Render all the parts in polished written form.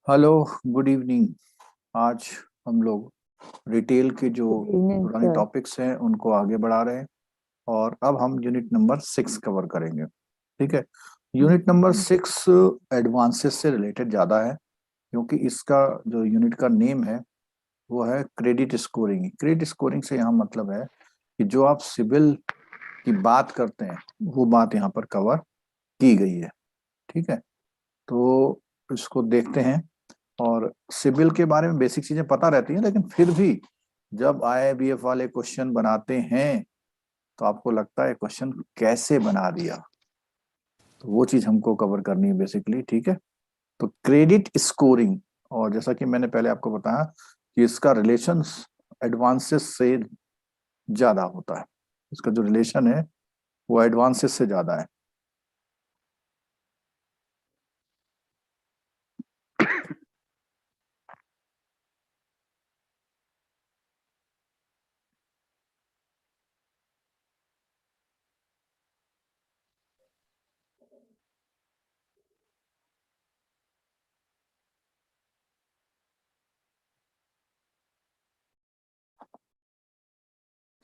Hello, good evening. आज हम लोग रिटेल के जो इवनिंग पुराने सर। टॉपिक्स हैं उनको आगे बढ़ा रहे हैं। और अब हम यूनिट नंबर 6 कवर करेंगे। ठीक है। यूनिट नंबर 6 एडवांसेस से रिलेटेड ज़्यादा है, क्योंकि इसका जो यूनिट का नेम है वो है क्रेडिट स्कोरिंग। क्रेडिट स्कोरिंग से यहाँ मतलब है कि जो आप सिबिल की बात करते हैं वो बात यहाँ पर कवर की गई है। ठीक है। तो इसको देखते हैं। और सिबिल के बारे में बेसिक चीजें पता रहती हैं, लेकिन फिर भी जब आईआईबीएफ वाले क्वेश्चन बनाते हैं तो आपको लगता है क्वेश्चन कैसे बना दिया। तो वो चीज हमको कवर करनी है बेसिकली। ठीक है। तो क्रेडिट स्कोरिंग, और जैसा कि मैंने पहले आपको बताया कि इसका रिलेशन एडवांसेस से ज्यादा होता है। इसका जो रिलेशन है वो एडवांसेस से ज्यादा है।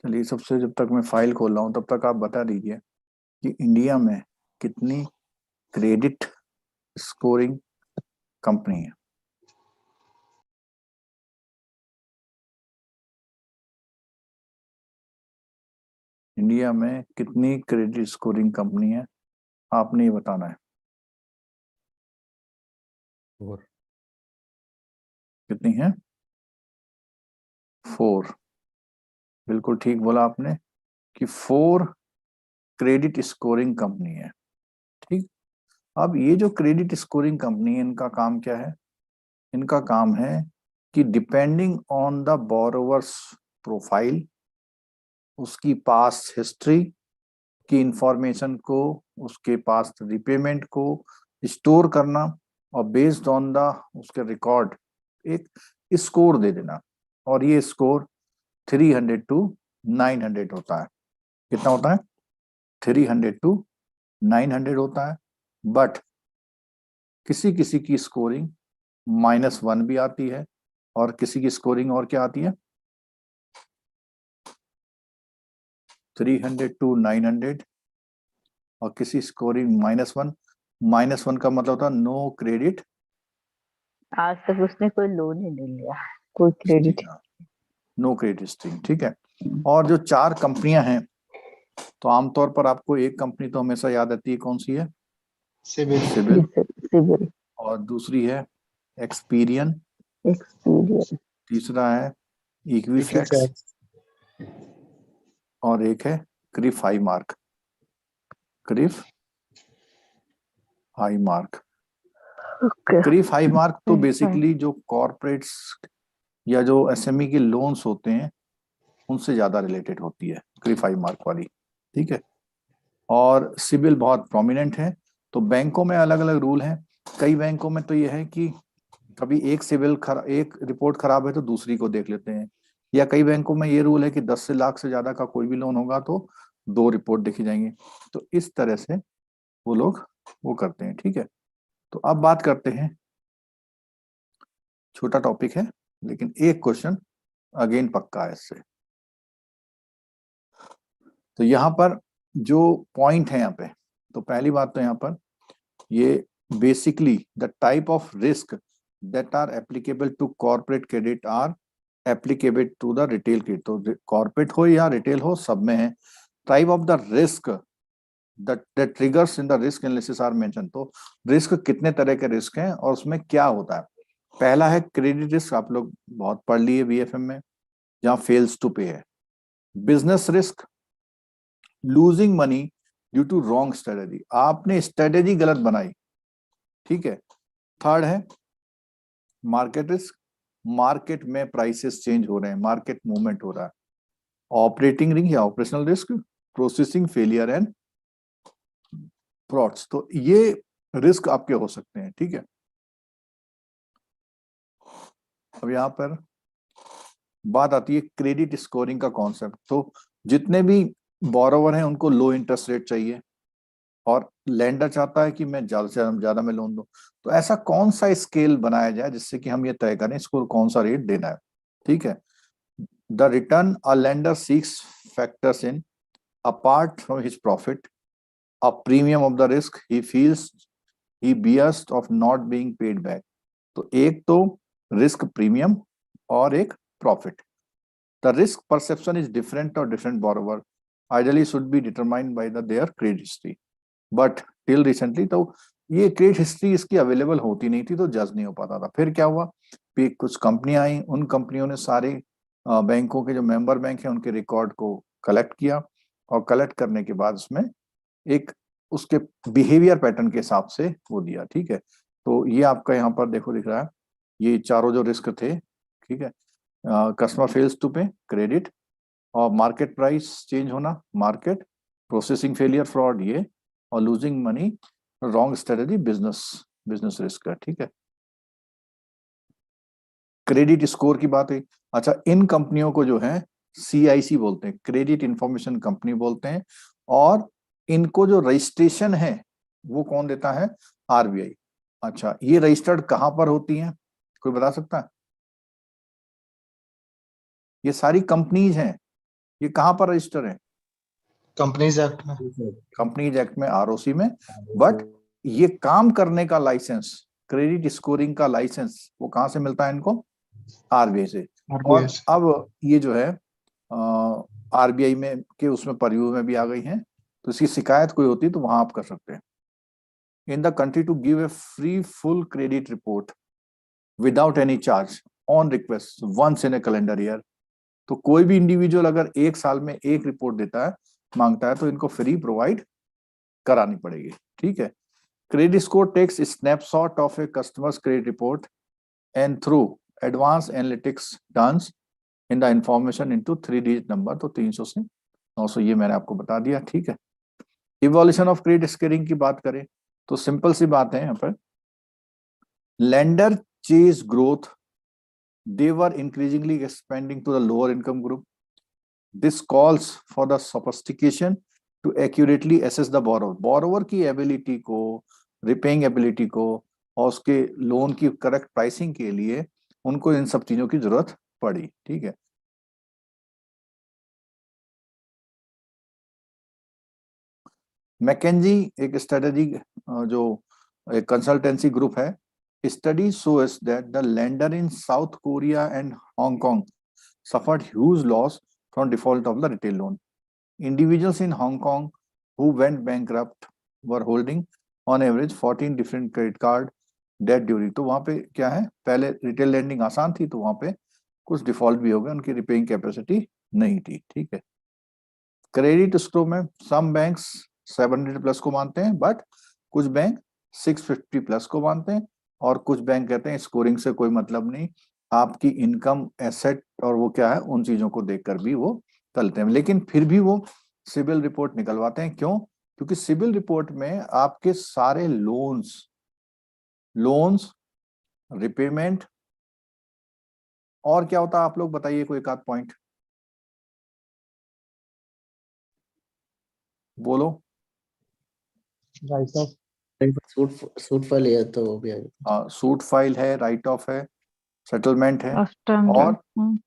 चलिए, सबसे जब तक मैं फाइल खोल रहा हूँ तब तक आप बता दीजिए कि इंडिया में कितनी क्रेडिट स्कोरिंग कंपनी है। इंडिया में कितनी क्रेडिट स्कोरिंग कंपनी है, आपने ये बताना है। और कितनी है? 4। बिल्कुल ठीक बोला आपने कि 4 क्रेडिट स्कोरिंग कंपनी है। ठीक। अब ये जो क्रेडिट स्कोरिंग कंपनी है, इनका काम क्या है? इनका काम है कि depending on the borrowers profile, उसकी पास्ट हिस्ट्री की इंफॉर्मेशन को, उसके पास्ट रिपेमेंट को स्टोर करना, और बेस्ड ऑन द उसके रिकॉर्ड एक स्कोर दे देना। और ये स्कोर 300 टू 900 होता है। कितना होता है? 300 टू 900 होता है। बट किसी किसी की स्कोरिंग -1 भी आती है, और किसी की स्कोरिंग और क्या आती है? 300 टू 900, और किसी स्कोरिंग -1। -1 का मतलब होता है नो क्रेडिट। आज तक उसने कोई लोन ही नहीं लिया, कोई क्रेडिट। No credit stream. ठीक है। और जो 4 कंपनियां हैं, तो आमतौर पर आपको एक कंपनी तो हमेशा याद आती है, कौन सी है? Civil CIBIL. सिविल, और दूसरी है एक्सपीरियन। एक्सपीरियंस। तीसरा है इक्विफैक्स। इक्विफैक्स। और एक है Cliff high mark. Cliff high mark. Okay. Cliff high mark तो बेसिकली जो कॉरपोरेट्स या जो एसएमई के लोन्स होते हैं उनसे ज्यादा रिलेटेड होती है क्रिफ हाई मार्क वाली। ठीक है। और सिबिल बहुत प्रोमिनेंट है। तो बैंकों में अलग अलग रूल हैं। कई बैंकों में तो ये है कि कभी एक रिपोर्ट खराब है तो दूसरी को देख लेते हैं। या कई बैंकों में ये रूल है कि 10 से लाख से ज्यादा का कोई भी लोन होगा तो 2 रिपोर्ट देखी जाएंगी। तो इस तरह से वो लोग वो करते हैं। ठीक है। तो अब बात करते हैं। छोटा टॉपिक है, लेकिन एक क्वेश्चन अगेन पक्का है इससे। तो यहाँ पर जो पॉइंट है यहाँ पे, तो पहली बात तो यहाँ पर ये basically the type of risk that are applicable to corporate credit are applicable to the retail credit. तो कॉर्पोरेट हो या रिटेल हो, सब में है। Type of the risk that triggers in the risk analysis are mention. तो risk कितने तरह के रिस्क हैं और उसमें क्या होता है? पहला है क्रेडिट रिस्क, आप लोग बहुत पढ़ लिए बीएफएम में, जहां फेल्स टू पे है। Business risk, losing money due to wrong strategy, आपने स्ट्रेटेजी गलत बनाई। ठीक है। थर्ड है मार्केट रिस्क, मार्केट में प्राइसेस चेंज हो रहे हैं, मार्केट मूवमेंट हो रहा है। ऑपरेटिंग रिस्क या operational risk, processing failure and frauds. तो ये रिस्क आपके हो सकते हैं। ठीक है। अब यहां पर बात आती है क्रेडिट स्कोरिंग का कॉन्सेप्ट। तो जितने भी बोरोवर हैं उनको लो इंटरेस्ट रेट चाहिए, और लेंडर चाहता है कि मैं ज्यादा से ज्यादा में लोन दूं। तो ऐसा कौन सा स्केल बनाया जाए जिससे कि हम ये तय करें इसको कौन सा रेट देना है। ठीक है, the return a lender seeks factors in apart from his profit a premium of the risk he feels he bears of not being paid back. तो एक तो रिस्क प्रीमियम और एक profit. The risk perception is different और different borrower ideally should be determined by the their credit history, but till recently तो ये credit history इसकी available होती नहीं थी तो जज नहीं हो पाता था। फिर क्या हुआ, फिर कुछ कंपनियां आई, उन कंपनियों ने सारे बैंकों के जो मेंबर बैंक हैं उनके रिकॉर्ड को कलेक्ट किया, और कलेक्ट करने के बाद उसमें एक उसके बिहेवियर पैटर्न के हिसाब से वो दिया। ठीक है, तो ये आपका यहाँ पर देखो दिख रहा है, ये चारों जो रिस्क थे। ठीक है, कस्टमर फेल्स टू पे क्रेडिट, और मार्केट प्राइस चेंज होना मार्केट, प्रोसेसिंग फेलियर फ्रॉड ये, और losing money wrong strategy business business risk है। ठीक है, क्रेडिट स्कोर की बात है। अच्छा, इन कंपनियों को जो है CIC बोलते हैं, क्रेडिट इंफॉर्मेशन कंपनी बोलते हैं, और इनको जो रजिस्ट्रेशन है वो कौन देता है, RBI। अच्छा, ये रजिस्टर्ड कहां पर होती हैं, कोई बता सकता है? ये सारी कंपनीज हैं, ये कहां पर रजिस्टर है? कंपनीज एक्ट में। कंपनीज एक्ट में, ROC में। बट ये काम करने का लाइसेंस, क्रेडिट स्कोरिंग का लाइसेंस, वो कहां से मिलता है इनको, RBI से। आरबीआई और से। अब ये जो है RBI में के उसमें परव्यू में भी आ गई हैं, तो इसकी शिकायत कोई होती है तो वहां आप कर सकते हैं। In the country to give a free full credit report without any charge on request once in a calendar year. तो कोई भी इंडिविजुअल अगर एक साल में एक रिपोर्ट देता है, मांगता है, तो इनको फ्री प्रोवाइड करानी पड़ेगी। ठीक है, credit score takes snapshot of a customer's credit report and through advance analytics duns in the information into 3 digit number. तो 300 से 900 ये मैंने आपको बता दिया। ठीक है, इवोल्यूशन ऑफ क्रेडिट स्कोरिंग की बात करें तो सिंपल सी बात है यहाँ पर, lender chase growth, they were increasingly expanding to the lower income group. This calls for the sophistication to accurately assess the borrower, borrower की एबिलिटी को, रिपेइंग एबिलिटी को, और उसके लोन की करेक्ट प्राइसिंग के लिए उनको इन सब चीजों की जरूरत पड़ी। ठीक है, मैकेंजी एक स्ट्रेटेजी जो एक कंसल्टेंसी ग्रुप है, study shows that the lender in South Korea and Hong Kong suffered huge loss from default of the retail loan. Individuals in Hong Kong who went bankrupt were holding on average 14 different credit card debt during। तो वहां पे क्या है, पहले retail landing आसान थी तो वहां पे कुछ डिफॉल्ट भी हो गए, उनकी रिपेइंग कैपेसिटी नहीं थी। ठीक है, क्रेडिट स्कोर में सम बैंक्स 700 प्लस को मानते हैं, बट कुछ बैंक 650 प्लस को मानते हैं, और कुछ बैंक कहते हैं स्कोरिंग से कोई मतलब नहीं, आपकी इनकम, एसेट और वो क्या है उन चीजों को देखकर भी वो चलते हैं। लेकिन फिर भी वो सिबिल रिपोर्ट निकलवाते हैं। क्यों? क्योंकि सिबिल रिपोर्ट में आपके सारे लोन्स लोन्स रिपेमेंट, और क्या होता है आप लोग बताइए कोई एक आध पॉइंट बोलो। Right of. Suit suit file है तो वो भी आ गया। सूट फाइल है, राइट ऑफ है, सेटलमेंट है, स्टैंडर्ड।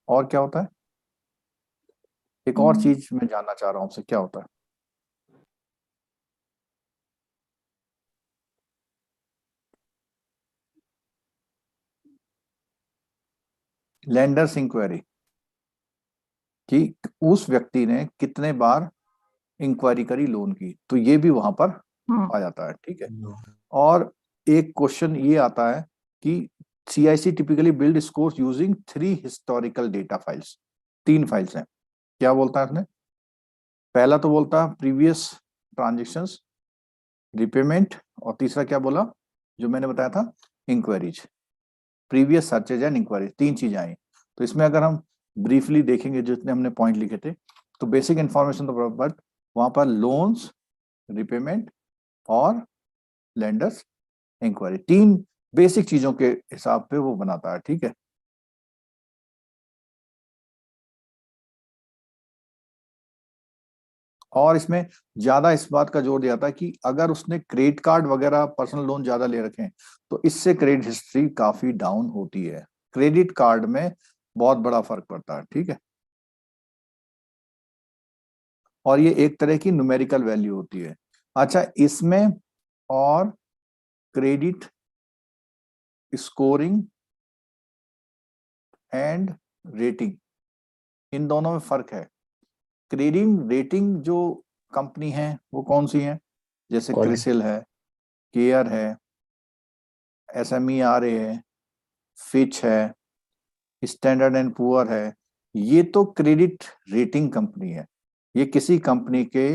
और क्या होता है, एक और चीज मैं जानना चाह रहा हूं आपसे, क्या होता है? लेंडर्स इंक्वायरी, कि उस व्यक्ति ने कितने बार इंक्वायरी करी लोन की, तो ये भी वहां पर आ जाता है। ठीक है, और एक क्वेश्चन ये आता है कि CIC typically build scores using 3 historical data files. 3 files हैं, क्या बोलता है उसने? पहला तो बोलता है प्रीवियस ट्रांजेक्शंस, रिपेमेंट, और तीसरा क्या बोला जो मैंने बताया था, inquiries, previous searches and inquiry, 3 चीजें आई। तो इसमें अगर हम ब्रीफली देखेंगे जितने हमने पॉइंट लिखे थे, तो बेसिक इंफॉर्मेशन तो, बट वहां पर लोन्स, रिपेमेंट और लेंडर्स इंक्वायरी, 3 बेसिक चीजों के हिसाब पे वो बनाता है। ठीक है, और इसमें ज्यादा इस बात का जोर दिया था कि अगर उसने क्रेडिट कार्ड वगैरह पर्सनल लोन ज्यादा ले रखे हैं तो इससे क्रेडिट हिस्ट्री काफी डाउन होती है। क्रेडिट कार्ड में बहुत बड़ा फर्क पड़ता है, ठीक है। और ये एक तरह की न्यूमेरिकल वैल्यू होती है। अच्छा, इसमें और क्रेडिट स्कोरिंग एंड रेटिंग, इन दोनों में फर्क है। क्रेडिट रेटिंग जो कंपनी है वो कौन सी है, जैसे कौन? क्रिसिल है, केयर है, SME है, फिच है, स्टैंडर्ड एंड पुअर है, ये तो क्रेडिट रेटिंग कंपनी है। ये किसी कंपनी के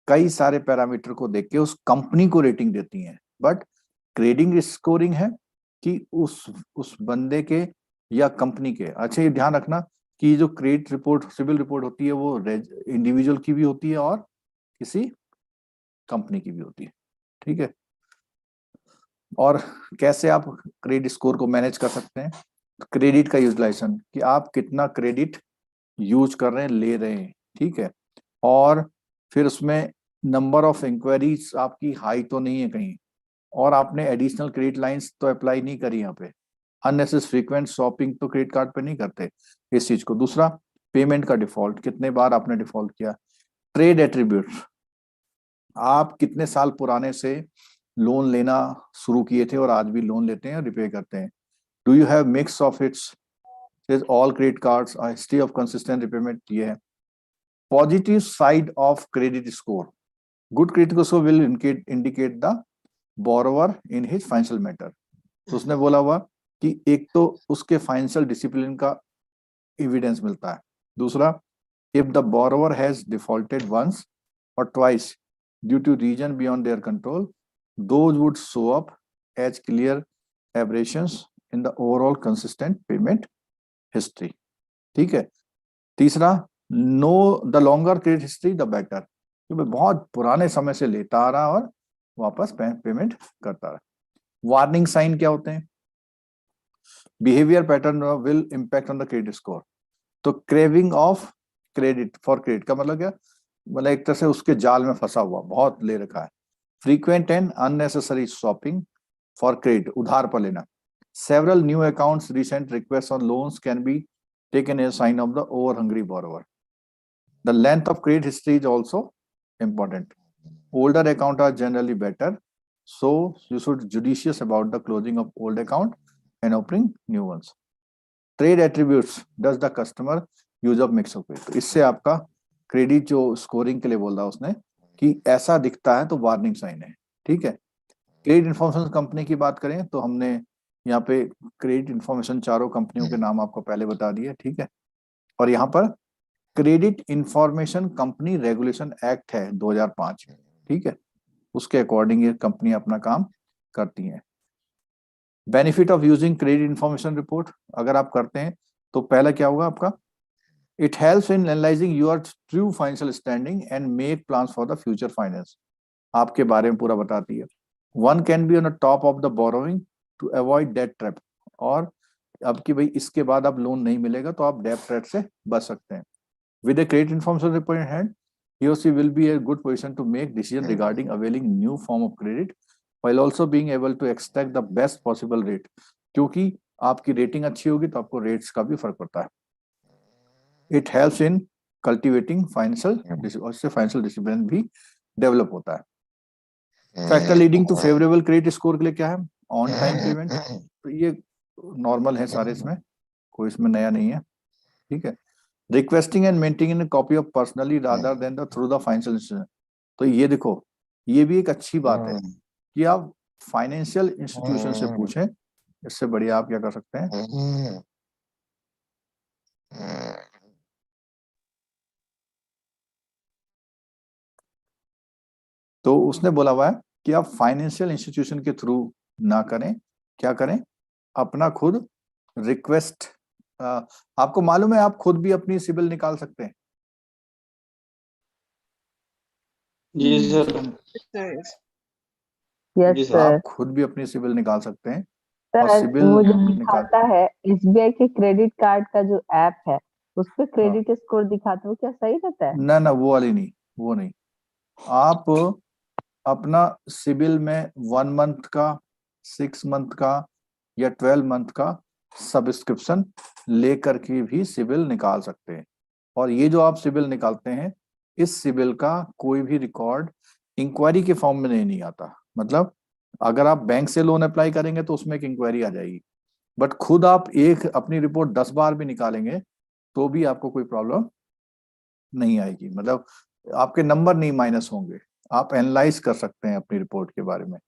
कई सारे पैरामीटर को देख के उस कंपनी को रेटिंग देती हैं। बट क्रेडिट स्कोरिंग है कि उस बंदे के या कंपनी के। अच्छा, ये ध्यान रखना कि जो क्रेडिट रिपोर्ट, सिविल रिपोर्ट होती है वो इंडिविजुअल की भी होती है और किसी कंपनी की भी होती है, ठीक है। और कैसे आप क्रेडिट स्कोर को मैनेज कर सकते हैं, क्रेडिट का यूटिलाइजेशन, कि आप कितना क्रेडिट यूज कर रहे हैं, ले रहे हैं, ठीक है। और फिर उसमें नंबर ऑफ इंक्वायरीज आपकी हाई तो नहीं है कहीं, और आपने एडिशनल क्रेडिट लाइंस तो अप्लाई नहीं करी यहाँ पे, अननेसेसरी फ्रीक्वेंट शॉपिंग तो क्रेडिट कार्ड पे नहीं करते इस चीज को। दूसरा, पेमेंट का डिफॉल्ट, कितने बार आपने डिफॉल्ट किया। ट्रेड एट्रीब्यूट्स, आप कितने साल पुराने से लोन लेना शुरू किए थे और आज भी लोन लेते हैं, रिपे करते हैं। Do you have mix of its, all credit cards, history of consistent repayment, ये है। Positive side of credit score, good credit score will indicate the borrower in his financial matter. तो उसने बोला हुआ कि एक तो उसके फाइनेंशियल डिसिप्लिन का एविडेंस मिलता है। दूसरा, if the borrower has defaulted once or twice due to reason beyond their control, those would show up as clear aberrations in the overall consistent payment history, ठीक है। तीसरा, no the longer credit history the better, क्योंकि बहुत पुराने समय से लेता आ रहा और वापस पेमेंट करता रहा। वार्निंग साइन क्या होते हैं, behaviour pattern will impact on the credit score. तो craving of credit for credit का मतलब क्या, मतलब एक तरह से उसके जाल में फंसा हुआ, बहुत ले रखा है। Frequent and unnecessary shopping for credit, उधार पर लेना। Several new accounts, recent request on loans can be taken a sign of the over hungry borrower. The length of credit history is also important. Older account are generally better, so you should judicious about the closing of old account and opening new ones. Trade attributes, does the customer use of mix of credit? तो इससे आपका credit जो scoring के लिए बोल रहा है उसने कि ऐसा दिखता है तो वार्निंग साइन है, ठीक है। क्रेडिट इंफॉर्मेशन कंपनी की बात करें तो हमने यहाँ पे क्रेडिट इंफॉर्मेशन चारों कंपनियों के नाम आपको पहले बता दिए, ठीक है। और यहाँ पर credit information company regulation act है 2005, ठीक है, उसके अकॉर्डिंग ये कंपनी अपना काम करती हैं। Benefit of using credit information report अगर आप करते हैं तो पहला क्या होगा आपका, it helps in analysing your true financial standing and make plans for the future finance, आपके बारे में पूरा बताती है। One can be on the top of the borrowing to avoid debt trap, और अब कि भाई इसके बाद अब लोन नहीं मिलेगा तो आप डेट ट्रैप से बच सकते हैं। With a credit information report in hand, he or she will be a good position to make decision regarding availing new form of credit, while also being able to extract the best possible rate. क्योंकि आपकी rating अच्छी होगी तो आपको rates का भी फर्क पड़ता है। It helps in cultivating financial, और इससे फाइनेंशियल डिसिप्लिन भी डेवलप होता है। Factor leading to favourable credit score के लिए क्या है, ऑन टाइम पेमेंट, तो ये नॉर्मल है सारे, इसमें कोई इसमें नया नहीं है, ठीक है। Requesting and maintaining copy of personally rather than the through the financial institution, तो ये देखो ये भी एक अच्छी बात है कि आप फाइनेंशियल इंस्टीट्यूशन से पूछें, इससे बढ़िया आप क्या कर सकते हैं। तो उसने बोला हुआ है कि आप फाइनेंशियल इंस्टीट्यूशन के थ्रू ना करें, क्या करें, अपना खुद रिक्वेस्ट। आपको मालूम है आप खुद भी अपनी सिबिल निकाल सकते हैं। जी सर। यस जी तो सर। आप खुद भी अपनी सिबिल निकाल सकते हैं और सर सिबिल वो जो निकाल, दिखाता है SBI के क्रेडिट कार्ड का जो ऐप है उस पे क्रेडिट स्कोर दिखाता है, वो क्या सही रहता है? ना वो वाली नहीं, वो नहीं। आप अपना सिबिल में 1 मंथ का, 6 मंथ का या 12 मंथ का सब्सक्रिप्शन लेकर के भी सिबिल निकाल सकते हैं। और ये जो आप सिबिल निकालते हैं, इस सिबिल का कोई भी रिकॉर्ड इंक्वायरी के फॉर्म में नहीं आता। मतलब अगर आप बैंक से लोन अप्लाई करेंगे तो उसमें एक इंक्वायरी आ जाएगी, बट खुद आप एक अपनी रिपोर्ट 10 बार भी निकालेंगे तो भी आपको कोई प्रॉब्लम नहीं आएगी। मतलब आपके नंबर नहीं माइनस होंगे, आप एनालाइज कर सकते हैं अपनी रिपोर्ट के बारे में।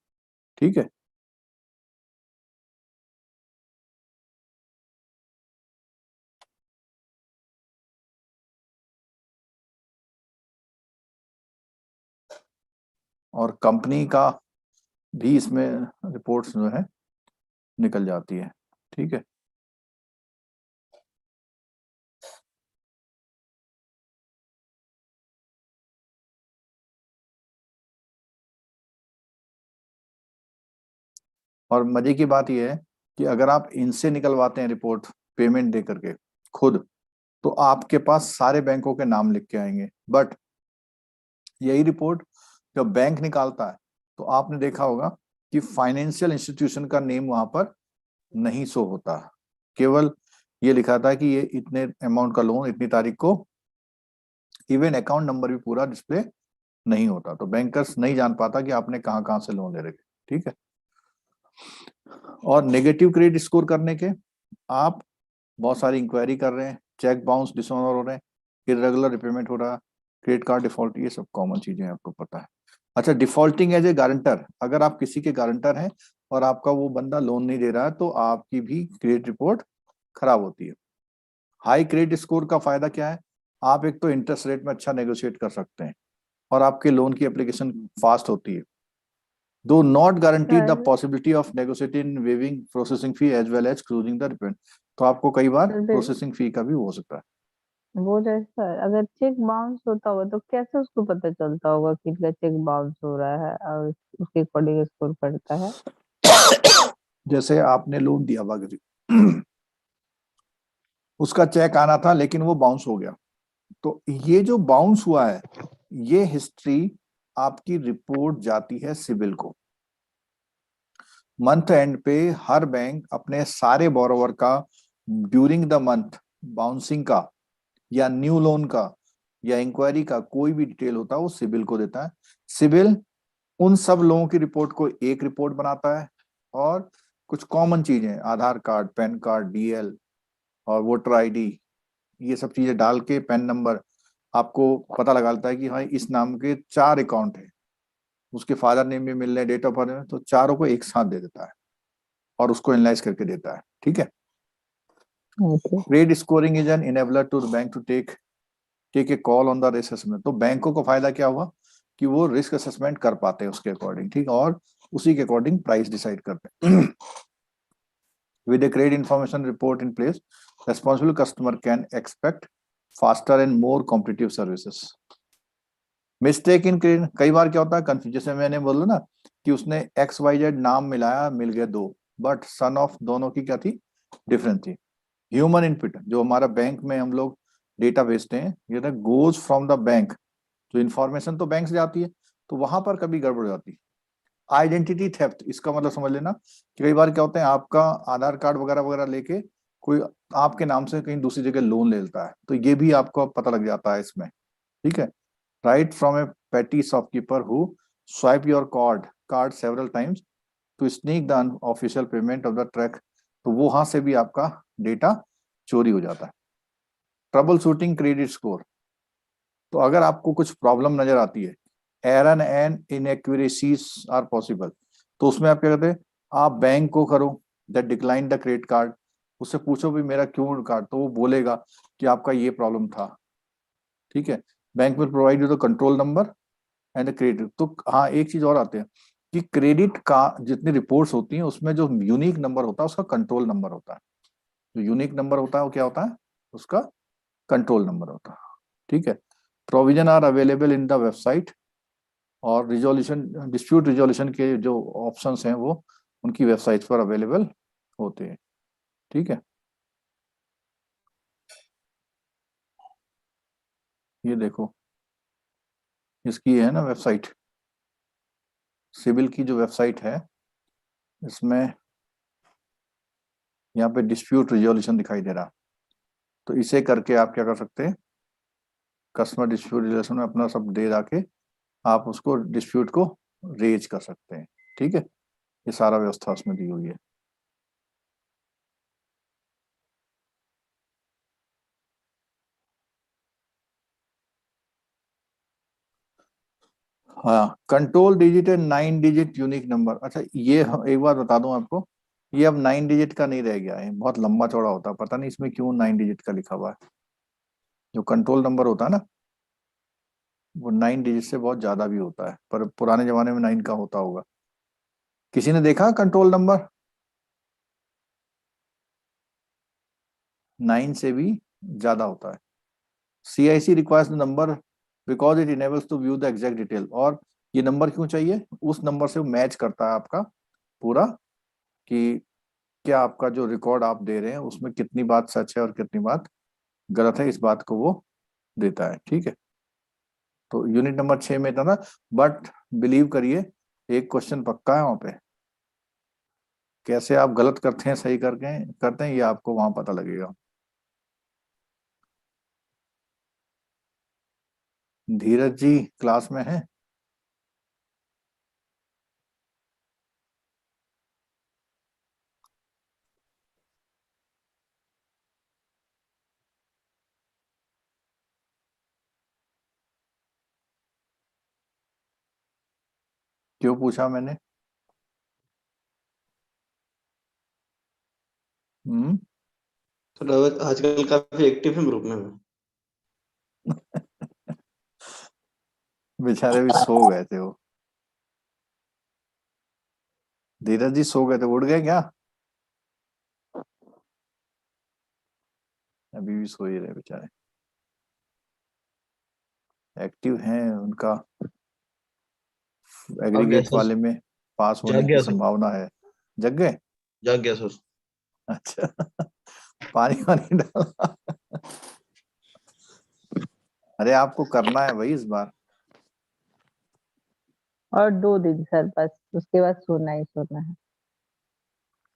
ठीक है। और कंपनी का भी इसमें रिपोर्ट्स जो है निकल जाती है। ठीक है। और मजे की बात यह है कि अगर आप इनसे निकलवाते हैं रिपोर्ट पेमेंट दे करके खुद, तो आपके पास सारे बैंकों के नाम लिख के आएंगे। बट यही रिपोर्ट जब बैंक निकालता है तो आपने देखा होगा कि फाइनेंशियल इंस्टीट्यूशन का नेम वहां पर नहीं शो होता। केवल ये लिखा था कि ये इतने अमाउंट का लोन इतनी तारीख को, इवन अकाउंट नंबर भी पूरा डिस्प्ले नहीं होता। तो बैंकर्स नहीं जान पाता कि आपने कहाँ कहाँ से लोन ले रखे। ठीक है। और नेगेटिव क्रेडिट स्कोर करने के, आप बहुत सारी इंक्वायरी कर रहे हैं, चेक बाउंस डिसऑनर हो रहे हैं, इरेगुलर रिपेमेंट हो रहा है, क्रेडिट कार्ड डिफॉल्ट, ये सब कॉमन चीजें आपको पता है। अच्छा, डिफॉल्टिंग एज ए गारंटर, अगर आप किसी के गारंटर हैं और आपका वो बंदा लोन नहीं दे रहा है तो आपकी भी क्रेडिट रिपोर्ट खराब होती है। हाई क्रेडिट स्कोर का फायदा क्या है? आप एक तो इंटरेस्ट रेट में अच्छा नेगोशिएट कर सकते हैं और आपके लोन की एप्लीकेशन फास्ट होती है। Though not guaranteed the sir possibility of negotiating waiving processing fee as well as closing the repayment. तो आपको कई बार सर प्रोसेसिंग फी का भी हो सकता है। वो जैसा अगर चेक बाउंस होता होगा तो कैसे उसको पता चलता होगा कि इनका चेक बाउंस हो रहा है और उसके अकॉर्डिंग स्कोर पड़ता है? जैसे आपने लोन दिया किसी उसका चेक आना था लेकिन वो बाउंस हो गया, तो ये जो बाउंस हुआ है ये हिस्ट्री आपकी रिपोर्ट जाती है सिबिल को। मंथ एंड पे हर बैंक अपने सारे बोरोवर का ड्यूरिंग द मंथ बाउंसिंग का या न्यू लोन का या इंक्वायरी का कोई भी डिटेल होता है वो सिबिल को देता है। सिबिल उन सब लोगों की रिपोर्ट को एक रिपोर्ट बनाता है और कुछ कॉमन चीजें, आधार कार्ड, पैन कार्ड, डीएल और वोटर आईडी, ये सब चीजें डाल के पैन नंबर आपको पता लगाता है कि हाँ इस नाम के 4 अकाउंट है, उसके फादर नेम भी मिल रहे, डेट ऑफ बर्थ, तो चारों को एक साथ दे देता है और उसको एनालाइज करके देता है। ठीक है। Okay. Credit scoring is an enabler to the bank to take a call on the risk assessment. तो बैंकों को फायदा क्या हुआ कि वो रिस्क असेसमेंट कर पाते हैं उसके अकॉर्डिंग। ठीक, और उसी के अकॉर्डिंग प्राइस डिसाइड करते हैं। With a credit information report in place, responsible customer can expect faster and more competitive services. Mistake in credit, कई बार क्या होता है कंफ्यूजन, जैसे मैंने बोला ना कि उसने XYZ नाम मिलाया, मिल गए दो, बट सन ऑफ दोनों की क्या थी, डिफरेंट थी। ह्यूमन इनपुट जो हमारा बैंक में हम लोग डेटा भेजते हैं, ये ना गोज फ्रॉम द बैंक, जो इन्फॉर्मेशन तो बैंक से जाती है तो वहां पर कभी गड़बड़ हो जाती है। आइडेंटिटी थेफ्ट, इसका मतलब समझ लेना कि कई बार क्या होता है आपका आधार कार्ड वगैरह वगैरह लेके कोई आपके नाम से कहीं दूसरी जगह लोन ले लेता है, तो ये भी आपको पता लग जाता है इसमें। ठीक है। Right from a petty shopkeeper who swipe your card several times to sneak the official payment of the track, तो वो वहां से भी आपका डेटा चोरी हो जाता है। ट्रबल शूटिंग क्रेडिट स्कोर, तो अगर आपको कुछ प्रॉब्लम नजर आती है, error and inaccuracies are possible, तो उसमें आप क्या कहते हैं, आप बैंक को करो that decline the credit card, उससे पूछो भी मेरा क्यों कार्ड, तो वो बोलेगा कि आपका ये प्रॉब्लम था। ठीक है। Bank will provide you the control number and credit. तो हाँ एक चीज और आते हैं कि क्रेडिट का जितनी रिपोर्ट्स होती हैं उसमें जो यूनिक नंबर होता है उसका कंट्रोल नंबर होता है। जो यूनिक नंबर होता है वो क्या होता है, उसका कंट्रोल नंबर होता है। ठीक है। Provision are available in the website, और रिजोल्यूशन, डिस्प्यूट रिजोल्यूशन के जो ऑप्शंस हैं वो उनकी वेबसाइट पर अवेलेबल होते हैं। ठीक है। ये देखो इसकी है ना वेबसाइट, सिविल की जो वेबसाइट है, इसमें यहाँ पे डिस्प्यूट रिजोल्यूशन दिखाई दे रहा, तो इसे करके आप क्या कर सकते हैं, कस्टमर डिस्प्यूट रिजोल्यूशन में अपना सब दे दाके आप उसको डिस्प्यूट को रेज कर सकते हैं। ठीक है, ये सारा व्यवस्था उसमें दी हुई है। हाँ, कंट्रोल डिजिट है 9 डिजिट यूनिक नंबर। अच्छा, ये एक बात बता दूं आपको, ये अब 9 डिजिट का नहीं रह गया है, बहुत लंबा चौड़ा होता है, पता नहीं इसमें क्यों 9 डिजिट का लिखा हुआ है। जो कंट्रोल नंबर होता है ना, वो 9 डिजिट से बहुत ज्यादा भी होता है, पर पुराने जमाने में 9 का होता होगा। किसी ने देखा कंट्रोल नंबर 9 से भी ज्यादा होता है। CIC requires the number because it enables to view the exact detail. और ये नंबर क्यों चाहिए, उस नंबर से मैच करता है आपका पूरा, कि क्या आपका जो रिकॉर्ड आप दे रहे हैं उसमें कितनी बात सच है और कितनी बात गलत है, इस बात को वो देता है। ठीक है, तो यूनिट नंबर 6 में था ना, बट बिलीव करिए एक क्वेश्चन पक्का है वहां पे, कैसे आप गलत करते हैं सही करके करते हैं ये आपको वहां पता लगेगा। धीरज जी क्लास में है? क्यों पूछा मैंने? हम्म। सर आजकल काफी एक्टिव है ग्रुप में मैं। बेचारे भी सो गए थे वो। धीरज जी सो गए थे, उठ गए क्या? अभी भी सो ही रहे बेचारे, एक्टिव हैं। उनका जाग गया एग्रीगेट सर। वाले में पास होने जाग की गया सर। संभावना है। जग गए? जाग गया सर। अच्छा। पानी वानी डाला? अरे आपको करना है भाई इस बार। और 2 दिन सर बस, उसके बाद सोना ही सोना है।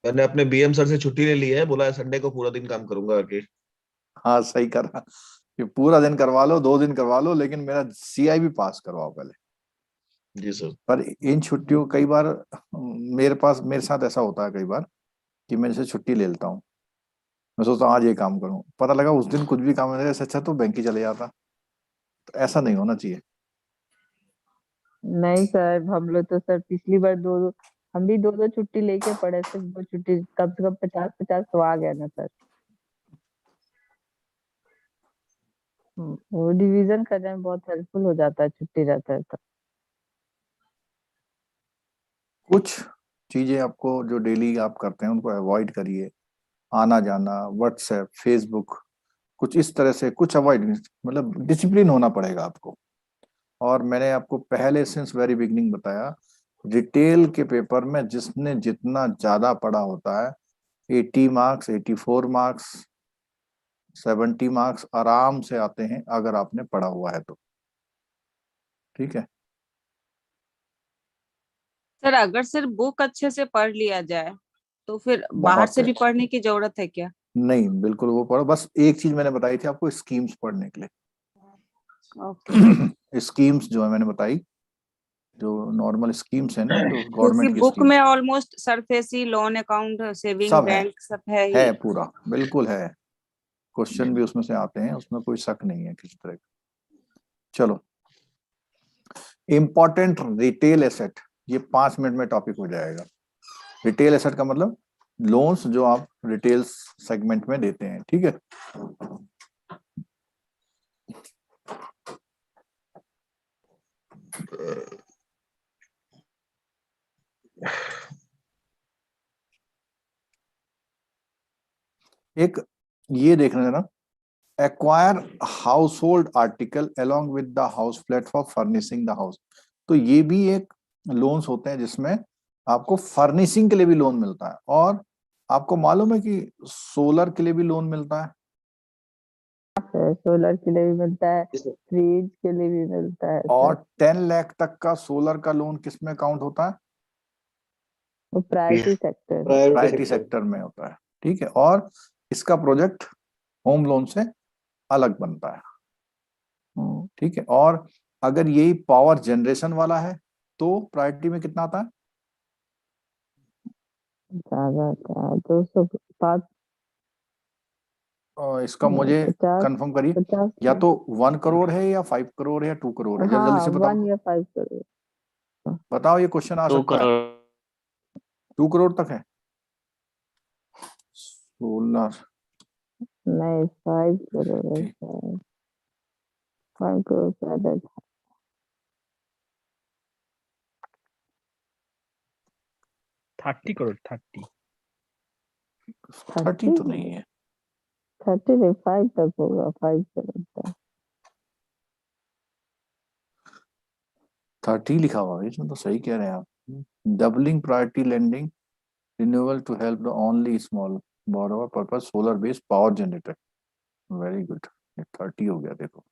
मैंने अपने BM सर से छुट्टी ले ली है, बोला है संडे को पूरा दिन काम करूंगा आके। हाँ सही करा, कि पूरा दिन करवा लो, 2 दिन करवा लो, लेकिन मेरा CI भी पास करवाओ पहले। जी सर। पर इन छुट्टियों कई बार मेरे साथ ऐसा होता है कई बार कि मैं जैसे छुट्टी ले लेता हूँ, मैं सोचता हूँ आज ये काम करूँ, पता लगा उस दिन कुछ भी काम नहीं, ऐसा अच्छा तो बैंक ही चले जाता। तो ऐसा नहीं होना चाहिए। नहीं सर, हम लोग तो सर पिछली बार दो दो, हम भी 2-2 छुट्टी लेके पड़े, सिर्फ 2 छुट्टी कम से कम 50-50 तो आ गया ना सर। वो डिवीजन करने में बहुत हेल्पफुल हो जाता है, छुट्टी रहता है तो। कुछ चीजें आपको जो डेली आप करते हैं उनको अवॉइड करिए, आना जाना, व्हाट्सएप, फेसबुक, कुछ इस तरह से कुछ अवॉइड, मतलब डिसिप्लिन होना पड़ेगा आपको। और मैंने आपको पहले सिंस वेरी बिगनिंग बताया, रिटेल के पेपर में जिसने जितना ज्यादा पढ़ा होता है, 80 मार्क्स, 84 मार्क्स, 70 मार्क्स आराम से आते हैं अगर आपने पढ़ा हुआ है तो। ठीक है, सर अगर सर बुक अच्छे से पढ़ लिया जाए तो फिर बाहर बहुत से है। भी पढ़ने की जरूरत है क्या? नहीं बिल्कुल, वो पढ़ो, बस एक चीज मैंने बताई थी आपको, स्कीम्स पढ़ने के ओके। लिए। स्कीम्स जो है मैंने बताई, जो नॉर्मल स्कीम्स है ना, जो क्योंकि गवर्नमेंट की बुक स्कीम, में ऑलमोस्ट सरफेस ही लोन अकाउंट सेविंग सब बैंक सब है है ही। पूरा, बिल्कुल है। क्वेश्चन भी उसमें से आते हैं, उसमें कोई शक नहीं है किसी तरह का। चलो, इंपॉर्टेंट रिटेल एसेट, ये 5 मिनट में टॉपिक हो जाएगा। रिटेल एसेट का मतलब लोन्स जो आप रिटेल सेगमेंट में देते हैं। ठीक है, एक ये देखना जरा, acquire house hold article along with the house flat for furnishing the house. तो ये भी एक लोन्स होते हैं जिसमें आपको फर्निशिंग के लिए भी लोन मिलता है। और आपको मालूम है कि सोलर के लिए भी लोन मिलता है। है, सोलर के लिए भी मिलता है, जी सर। फ्रिज के लिए भी मिलता है और सर। 10 लाख तक का सोलर का लोन किस में काउंट होता है? वो प्रायोरिटी सेक्टर है। Priority priority sector. सेक्टर में होता है, ठीक है। और इसका प्रोजेक्ट होम लोन से अलग बनता है, हम्म, ठीक है। और अगर यही पावर जनरेशन वाला है तो प्रायोरिटी में कितना आता है? ज्यादा आता है 205, इसका मुझे 50, कंफर्म करिए, 50 या का। तो 1 करोड़ है या 5 करोड़ है या 2 करोड़ है, जल्दी जल्दी हाँ, से बताओ। 1 या 5 करोड़। बताओ, ये क्वेश्चन आ टू सकता है। करोड़ 2 करोड़ तक है सोलर, नहीं, 5 करोड़ है ठीक। शायद, 5 करोड़ से ज्यादा। 30 करोड़ 30। 30 तो नहीं है, 30 नहीं, 5 तक होगा, 5 करोड़ तक। 30 लिखा हुआ है इसमें, तो सही कह रहे हैं आप। Doubling priority lending renewable to help the only small borrower purpose solar based power generator. Very good, ये 30 हो गया। देखो,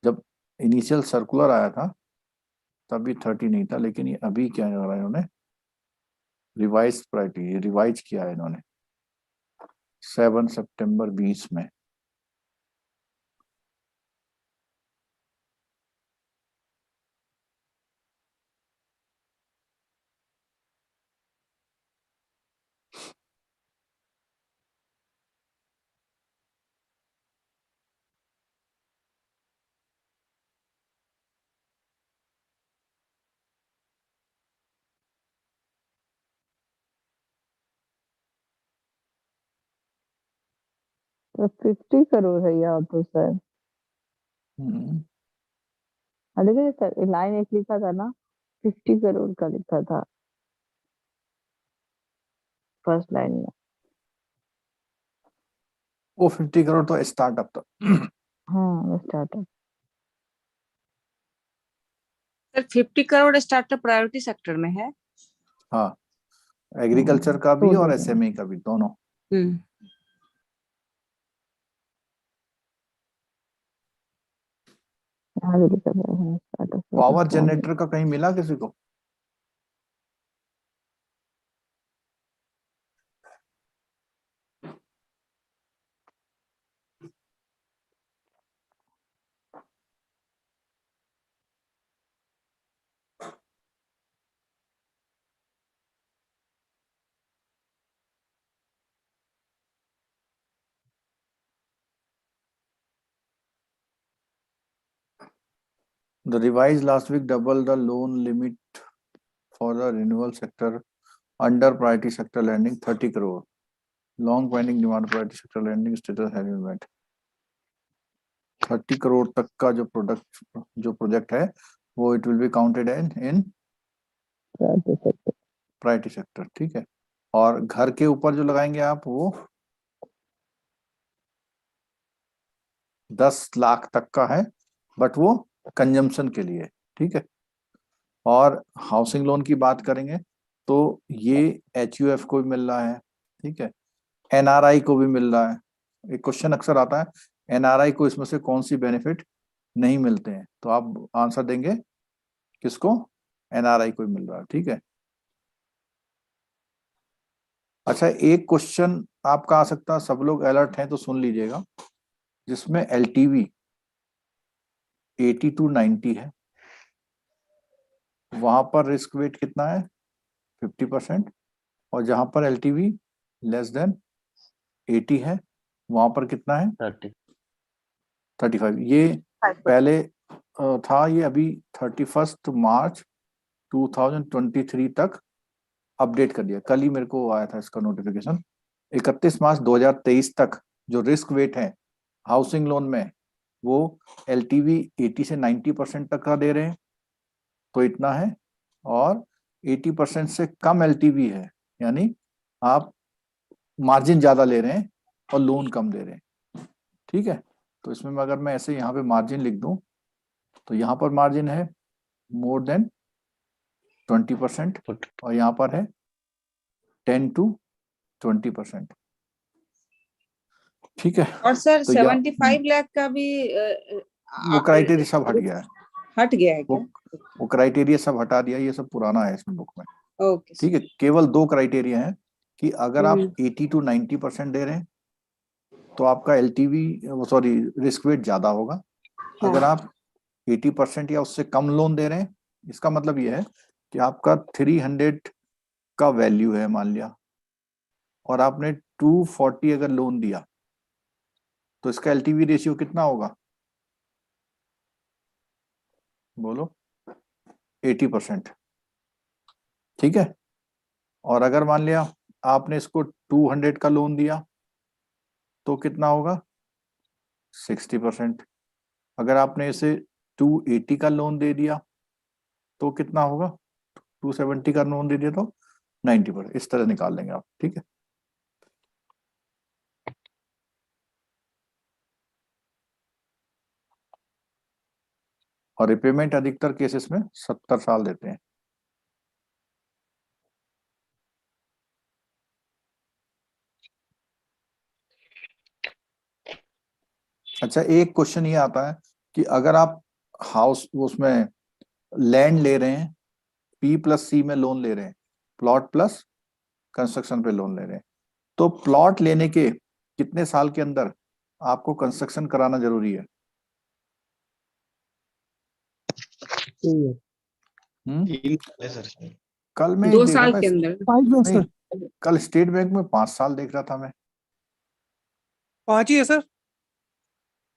जब इनिशियल सर्कुलर आया था तब भी 30 नहीं था, लेकिन ये अभी क्या करा है इन्होंने, रिवाइज प्रायोरिटी, रिवाइज किया है इन्होंने 7 सितंबर 20 में। तो 50 करोड़ है यहाँ तो सर। हम्म, हाँ, देखिए सर, लाइन एक लिखा था ना, 50 करोड़ का लिखा था फर्स्ट लाइन में। वो 50 करोड़ तो स्टार्टअप था। हाँ, startup. Sir 50 crore startup priority sector में है। हाँ, एग्रीकल्चर का भी और सोलर में। एसएमई का भी, दोनों। हम्म। यहाँ भी लिखा था, हाँ, स्टार्टअप पावर सोलर। जनरेटर का कहीं मिला किसी को? The revised last week double the loan limit for the renewable sector under priority sector lending 30 crore. Long pending demand priority sector lending status has been met. 30 crore तक का जो project है वो it will be counted in priority sector, ठीक है। और घर के ऊपर जो लगाएंगे आप, वो 10 लाख तक का है, बट वो कंजम्पशन के लिए, ठीक है। और हाउसिंग लोन की बात करेंगे तो ये HUF को भी मिल रहा है, ठीक है, NRI को भी मिल रहा है। एक क्वेश्चन अक्सर आता है, NRI को इसमें से कौन सी बेनिफिट नहीं मिलते हैं, तो आप आंसर देंगे किसको? NRI को ही मिल रहा है, ठीक है। अच्छा, एक क्वेश्चन आपका आ सकता है, सब लोग अलर्ट हैं तो सुन लीजिएगा, जिसमें LTV 80 to 90 है, वहां पर रिस्क वेट कितना है? 50%। और जहां पर LTV लेस देन 80 है, वहां पर कितना है? 30। 35। ये पहले था, ये अभी 31 मार्च 2023 तक अपडेट कर दिया। कल ही मेरे को आया था इसका नोटिफिकेशन। 31 मार्च 2023 तक जो रिस्क वेट है हाउसिंग लोन में, वो LTV 80 से 90% तक का दे रहे हैं, तो इतना है। और 80% से कम LTV है, यानी आप मार्जिन ज्यादा ले रहे हैं और लोन कम दे रहे हैं, ठीक है। तो इसमें अगर मैं ऐसे यहाँ पे मार्जिन लिख दूं, तो यहाँ पर मार्जिन है मोर देन 20% और यहाँ पर है 10 to 20%। ठीक है, और सर तो या 75 लाख का भी वो क्राइटेरिया सब हट गया है, हट गया है क्या? वो क्राइटेरिया सब हटा दिया, ये सब पुराना है इसमें बुक में। ओके ठीक है, केवल 2 क्राइटेरिया हैं कि अगर आप हम्म। 80 to 90% दे रहे हैं तो आपका एलटीवी, सॉरी, रिस्क वेट ज्यादा होगा। अगर आप 80% या उससे कम लोन दे रहे हैं, इसका मतलब ये है कि आपका 300 का वैल्यू है मान लिया, और आपने 240 अगर लोन दिया, तो इसका एलटीवी रेशियो कितना होगा, बोलो? 80%। ठीक है, और अगर मान लिया आपने इसको 200 का लोन दिया तो कितना होगा, 60%। अगर आपने इसे 280 का लोन दे दिया तो कितना होगा, 270 का लोन दे दिया तो 90%। इस तरह निकाल लेंगे आप। ठीक है, और रिपेमेंट अधिकतर केसेस में 70 साल देते हैं। अच्छा, एक क्वेश्चन ये आता है कि अगर आप हाउस उसमें लैंड ले रहे हैं, P+C में लोन ले रहे हैं, प्लॉट प्लस कंस्ट्रक्शन पे लोन ले रहे हैं, तो प्लॉट लेने के कितने साल के अंदर आपको कंस्ट्रक्शन कराना जरूरी है? हम्म 3 साल है सर। कल मैं 2 देख रहा साल था के अंदर। नहीं, कल स्टेट बैंक में 5 साल देख रहा था मैं, 5 ही है सर।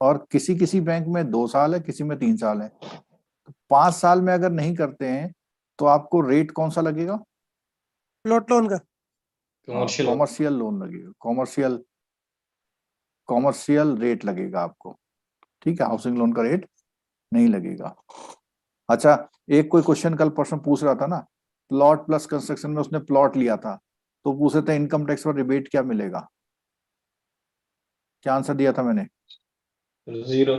और किसी किसी बैंक में 2 साल है, किसी में 3 साल है। तो 5 साल में अगर नहीं करते हैं तो आपको रेट कौन सा लगेगा? प्लॉट लोन का। कमर्शियल कॉमर्शियल लोन लगेगा, कॉमर्शियल रेट लगेगा आपको। ठीक है, हाउसिंग लोन का रेट नहीं लगेगा। अच्छा, एक कोई क्वेश्चन कल परसों पूछ रहा था ना, प्लॉट प्लस कंस्ट्रक्शन में उसने प्लॉट लिया था, तो पूछ रहे थे इनकम टैक्स पर रिबेट क्या मिलेगा? क्या आंसर दिया था मैंने? 0।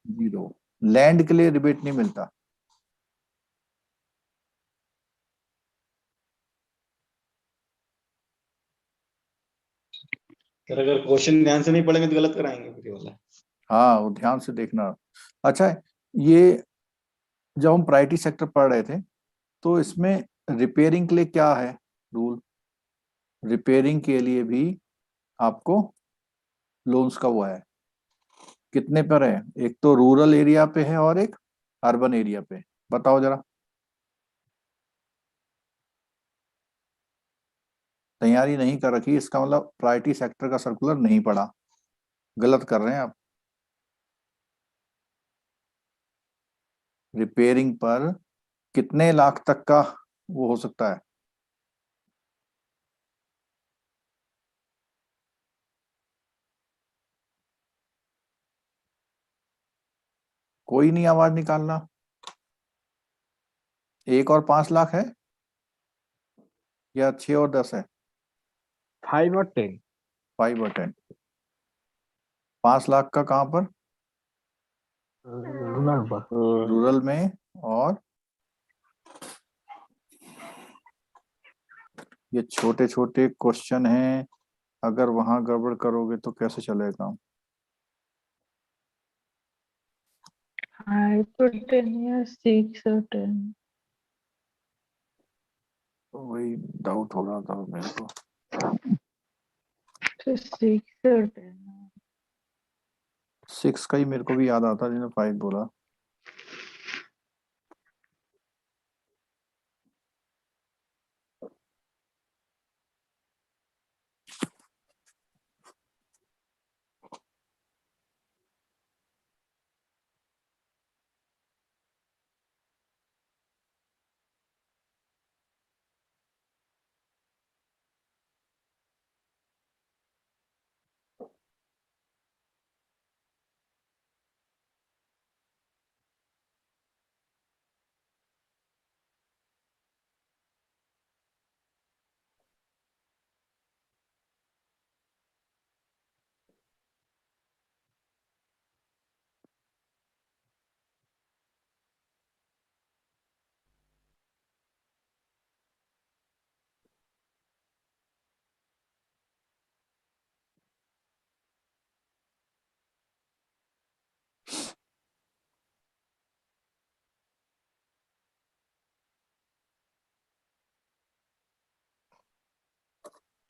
0। लैंड के लिए रिबेट नहीं मिलता। सर अगर क्वेश्चन ध्यान से नहीं पढ़ेंगे तो गलत कराएंगे फिर ये वाला। हाँ, वो ध्यान से देखना। अच्छा, ये जब हम प्रायोरिटी सेक्टर पढ़ रहे थे तो इसमें रिपेयरिंग के लिए क्या है रूल? रिपेयरिंग के लिए भी आपको लोन्स का वो है, कितने पर है? एक तो रूरल एरिया पे है और एक अर्बन एरिया पे। बताओ जरा। तैयारी नहीं कर रखी, इसका मतलब प्रायोरिटी सेक्टर का सर्कुलर नहीं पढ़ा, गलत कर रहे हैं आप। रिपेयरिंग पर कितने लाख तक का वो हो सकता है? कोई नहीं आवाज निकालना। 1 और 5 लाख है या 6 और 10 है? 5 और 10। 5 और 10। 5 लाख का कहाँ पर? रूरल में। और ये छोटे छोटे क्वेश्चन हैं, अगर वहां गड़बड़ करोगे तो कैसे चलेगा? हाइपोटेनियस 6 और 10। तो वही डाउट हो रहा था मेरे को। तो 6 और 10। 6 का ही मेरे को भी याद आता जिन्होंने 5 बोला।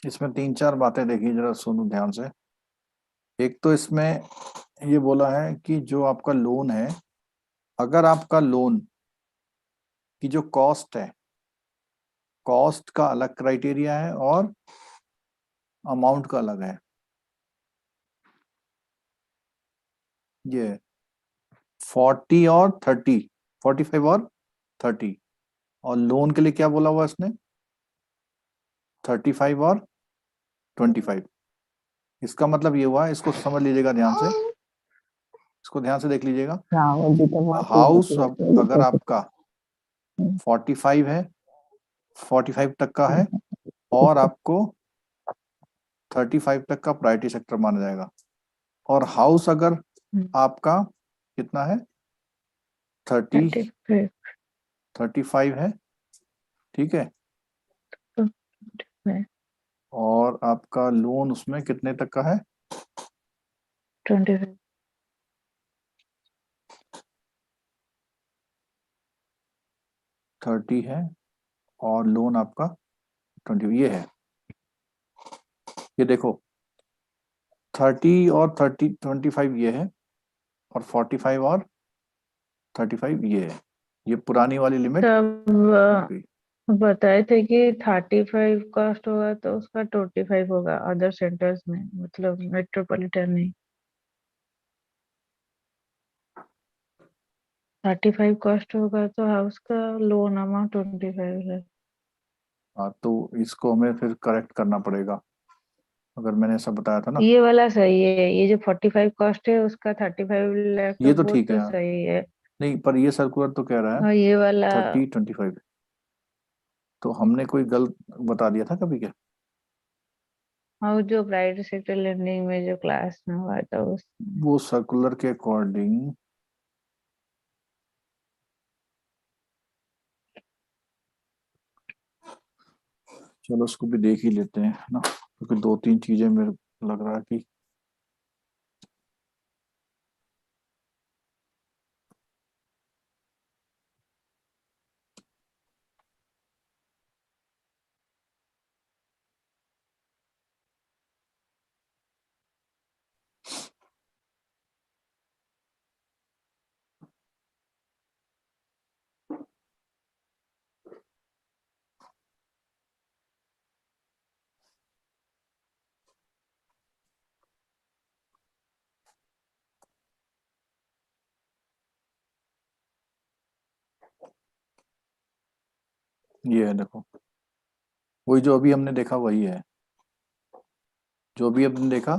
इसमें 3-4 बातें देखिए जरा, सुनो ध्यान से। एक तो इसमें ये बोला है कि जो आपका लोन है, अगर आपका लोन की जो कॉस्ट है, कॉस्ट का अलग क्राइटेरिया है और अमाउंट का अलग है। ये 40 और 30, 45 और 30, और लोन के लिए क्या बोला हुआ इसने, 35 और 25। इसका मतलब ये हुआ, इसको समझ लीजिएगा ध्यान से, इसको ध्यान से देख लीजिएगा। हाँ वो भी तो बात ही हाउस होती है, अगर आपका 45 है, 45 तक का है, और आपको 35 तक का प्रायोरिटी सेक्टर माना जाएगा। और हाउस अगर आपका कितना है, 30, 35 है, ठीक है, और आपका लोन उसमें कितने तक का है, 25। 30 है, और लोन आपका 20, ये है। ये देखो 30 और 25 ये है, और 45 और 35 ये है। ये पुरानी वाली लिमिट तब बताए थे कि 35 कॉस्ट होगा तो उसका 25 होगा अदर सेंटर्स में, मतलब मेट्रोपॉलिटन में। 35 कॉस्ट होगा तो हाउस का लोन अमाउंट 25 है। हाँ, तो इसको हमें फिर करेक्ट करना पड़ेगा, अगर मैंने ऐसा बताया था ना। ये वाला सही है, ये जो 45 कॉस्ट है उसका 35 लाख, ये तो तो वो ठीक है तो यार, सही है। नहीं पर ये सर्कुलर तो कह रहा है और ये वाला 30-25, तो हमने कोई गलत बता दिया था कभी क्या? और जो प्राइवेट सेक्टर लैंडिंग में जो क्लास में हुआ था उस वो सर्कुलर के अकॉर्डिंग चलो उसको भी देख ही लेते हैं ना, क्योंकि 2-3 चीजें मेरे को लग रहा है कि ये है, देखो वही जो अभी हमने देखा वही है, जो अभी हमने देखा।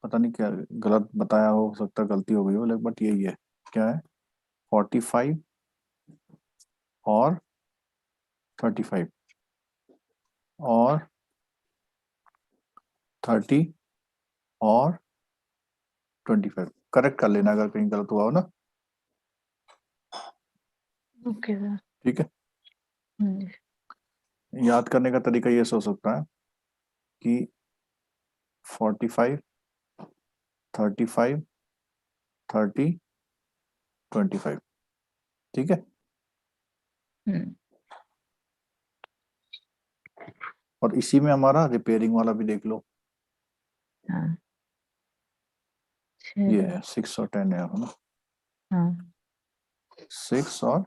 पता नहीं क्या गलत बताया, हो सकता है गलती हो गई हो, लेकिन बट यही है। क्या है, 45 और 35, और 30 और 25। करेक्ट कर लेना अगर कहीं गलत हुआ हो ना, ओके सर। ठीक है। याद करने का तरीका ये हो सकता है कि 45, 35, 30, 25, ठीक है। और इसी में हमारा रिपेयरिंग वाला भी देख लो, हाँ ये है 6 और 10 है ना, हाँ 6 और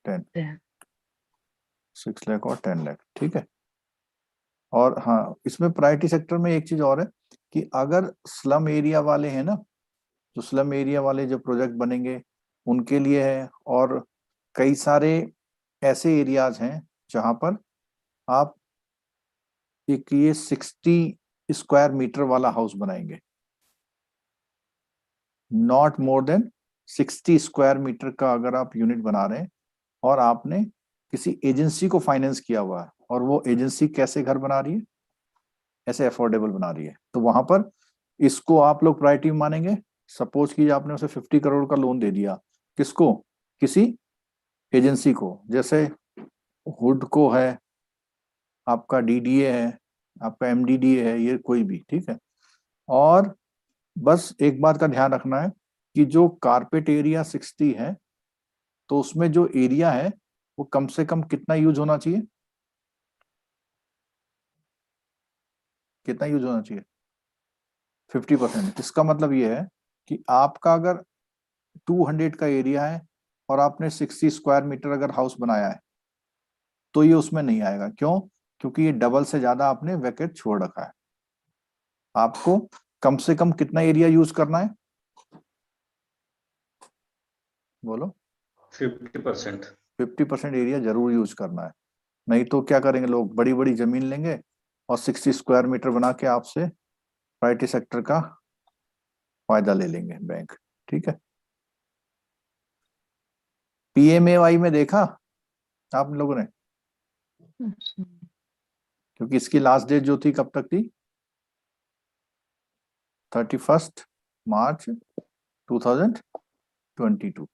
10, 6 लाख और 10 लाख, ठीक है। और हाँ, इसमें प्रायोरिटी सेक्टर में एक चीज और है कि अगर स्लम एरिया वाले हैं ना, जो स्लम एरिया वाले जो प्रोजेक्ट बनेंगे उनके लिए है, और कई सारे ऐसे एरियाज हैं जहां पर आप एक ये 60 स्क्वायर मीटर वाला हाउस बनाएंगे, not more than 60 square metre का अगर आप यूनिट बना रहे हैं, और आपने किसी एजेंसी को फाइनेंस किया हुआ है, और वो एजेंसी कैसे घर बना रही है, ऐसे अफोर्डेबल बना रही है, तो वहां पर इसको आप लोग प्रायोरिटी मानेंगे। सपोज कीजिए आपने उसे 50 करोड़ का लोन दे दिया, किसको, किसी एजेंसी को, जैसे हुड को है, आपका डीडीए है, आपका एमडीडीए है, ये कोई भी, ठीक है। और बस एक बात का ध्यान रखना है कि जो कारपेट एरिया 60 है, तो उसमें जो एरिया है वो कम से कम कितना यूज होना चाहिए, कितना यूज होना चाहिए? 50%। इसका मतलब ये है कि आपका अगर 200 का एरिया है और आपने 60 स्क्वायर मीटर अगर हाउस बनाया है तो ये उसमें नहीं आएगा। क्यों? क्योंकि ये डबल से ज्यादा आपने वैकेट छोड़ रखा है। आपको कम से कम कितना एरिया यूज करना है? बोलो। 50%। 50% एरिया जरूर यूज करना है, नहीं तो क्या करेंगे लोग, बड़ी बड़ी जमीन लेंगे और 60 स्क्वायर मीटर बना के आपसे प्राइवेट सेक्टर का फायदा ले लेंगे बैंक। ठीक है। पीएमएवाई में देखा आप लोगों ने? क्योंकि इसकी लास्ट डेट जो थी कब तक थी? 31 मार्च 2022।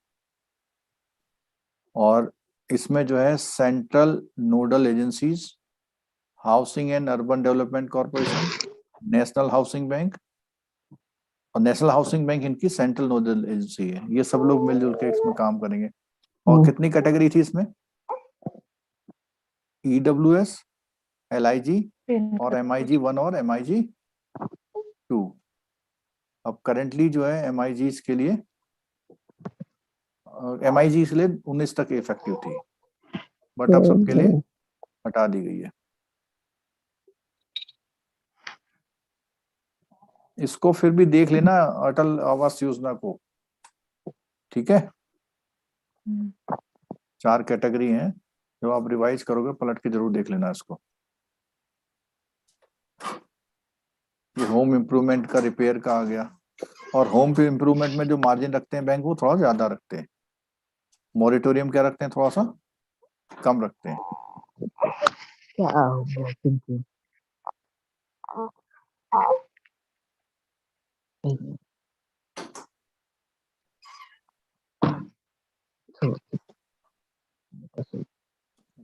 और इसमें जो है central nodal agencies, housing and urban development corporation, national housing bank, और नेशनल हाउसिंग बैंक इनकी सेंट्रल नोडल एजेंसी है। ये सब लोग मिलजुल के इसमें काम करेंगे। और कितनी कैटेगरी थी इसमें? EWS, LIG और MIG 1 और MIG 2। अब करेंटली जो है MIG के लिए MIG इसलिए 19 तक इफेक्टिव थी, बट अब सबके लिए हटा दी गई है। इसको फिर भी देख लेना अटल आवास योजना को। ठीक है। 4 कैटेगरी हैं, जो आप रिवाइज करोगे पलट के जरूर देख लेना इसको। ये होम इम्प्रूवमेंट का, रिपेयर का आ गया। और होम पे इम्प्रूवमेंट में जो मार्जिन रखते हैं बैंक वो थोड़ा ज्यादा रखते हैं। मॉरिटोरियम क्या रखते हैं? थोड़ा सा कम रखते हैं। क्या हुआ तुमको?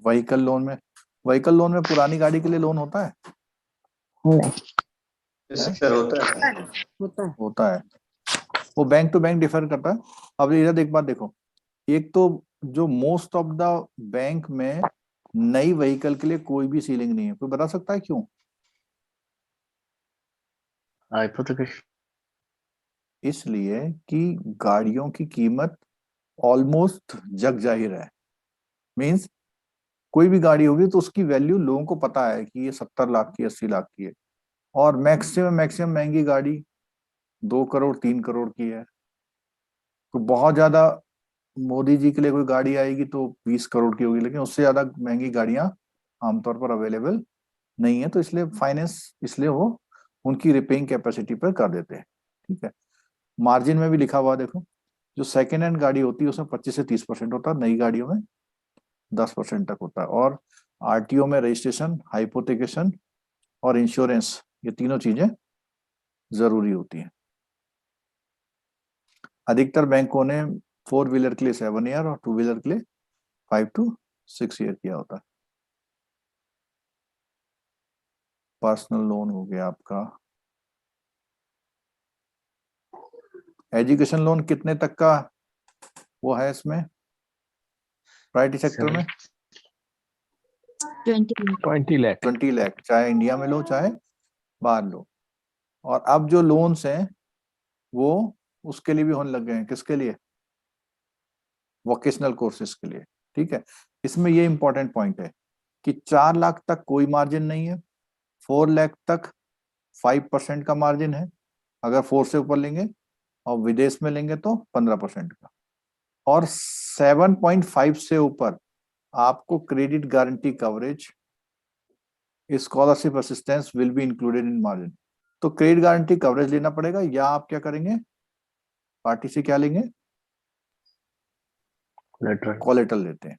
व्हीकल लोन में पुरानी गाड़ी के लिए लोन होता है? सर होता है। होता है। वो बैंक टू बैंक डिफर करता है। अब इधर एक बात देखो, एक तो जो मोस्ट ऑफ द बैंक में नई व्हीकल के लिए कोई भी सीलिंग नहीं है। कोई बता सकता है क्यों? इसलिए कि गाड़ियों की कीमत ऑलमोस्ट जग जाहिर है। मींस कोई भी गाड़ी होगी तो उसकी वैल्यू लोगों को पता है कि ये 70 लाख की, 80 लाख की है। और मैक्सिमम महंगी गाड़ी 2 करोड़ 3 करोड़ की है। तो बहुत ज्यादा मोदी जी के लिए कोई गाड़ी आएगी तो 20 करोड़ की होगी, लेकिन उससे ज्यादा महंगी गाड़ियां आमतौर पर अवेलेबल नहीं है। तो इसलिए फाइनेंस, इसलिए वो उनकी रिपेइंग कैपेसिटी पर कर देते हैं। ठीक है। मार्जिन में भी लिखा हुआ देखो, जो सेकेंड हैंड गाड़ी होती है उसमें 25 से 30% होता है, नई गाड़ियों में 10% तक होता है। और RTO में रजिस्ट्रेशन, हाइपोथिकेशन और इंश्योरेंस, ये तीनों चीजें जरूरी होती हैं। अधिकतर बैंकों ने 4 व्हीलर के लिए 7 ईयर और 2 व्हीलर के लिए 5 to 6 ईयर किया होता है। पर्सनल लोन हो गया आपका। एजुकेशन लोन कितने तक का वो है इसमें प्राइवेट सेक्टर में? 20 लाख। 20 लाख, चाहे इंडिया में लो चाहे बाहर लो। और अब जो लोन्स हैं वो उसके लिए भी होने लग गए हैं। किसके लिए? वोकेशनल कोर्सेज के लिए। ठीक है। इसमें ये इंपॉर्टेंट पॉइंट है कि 4 लाख तक कोई मार्जिन नहीं है, 4 लाख तक 5% का मार्जिन है अगर 4 से ऊपर लेंगे, और विदेश में लेंगे तो 15% का। और 7.5 से ऊपर आपको credit guarantee coverage, scholarship assistance will be included in margin. तो क्रेडिट गारंटी कवरेज लेना पड़ेगा, या आप क्या करेंगे, पार्टी से क्या लेंगे, कोलेटरल लेते हैं।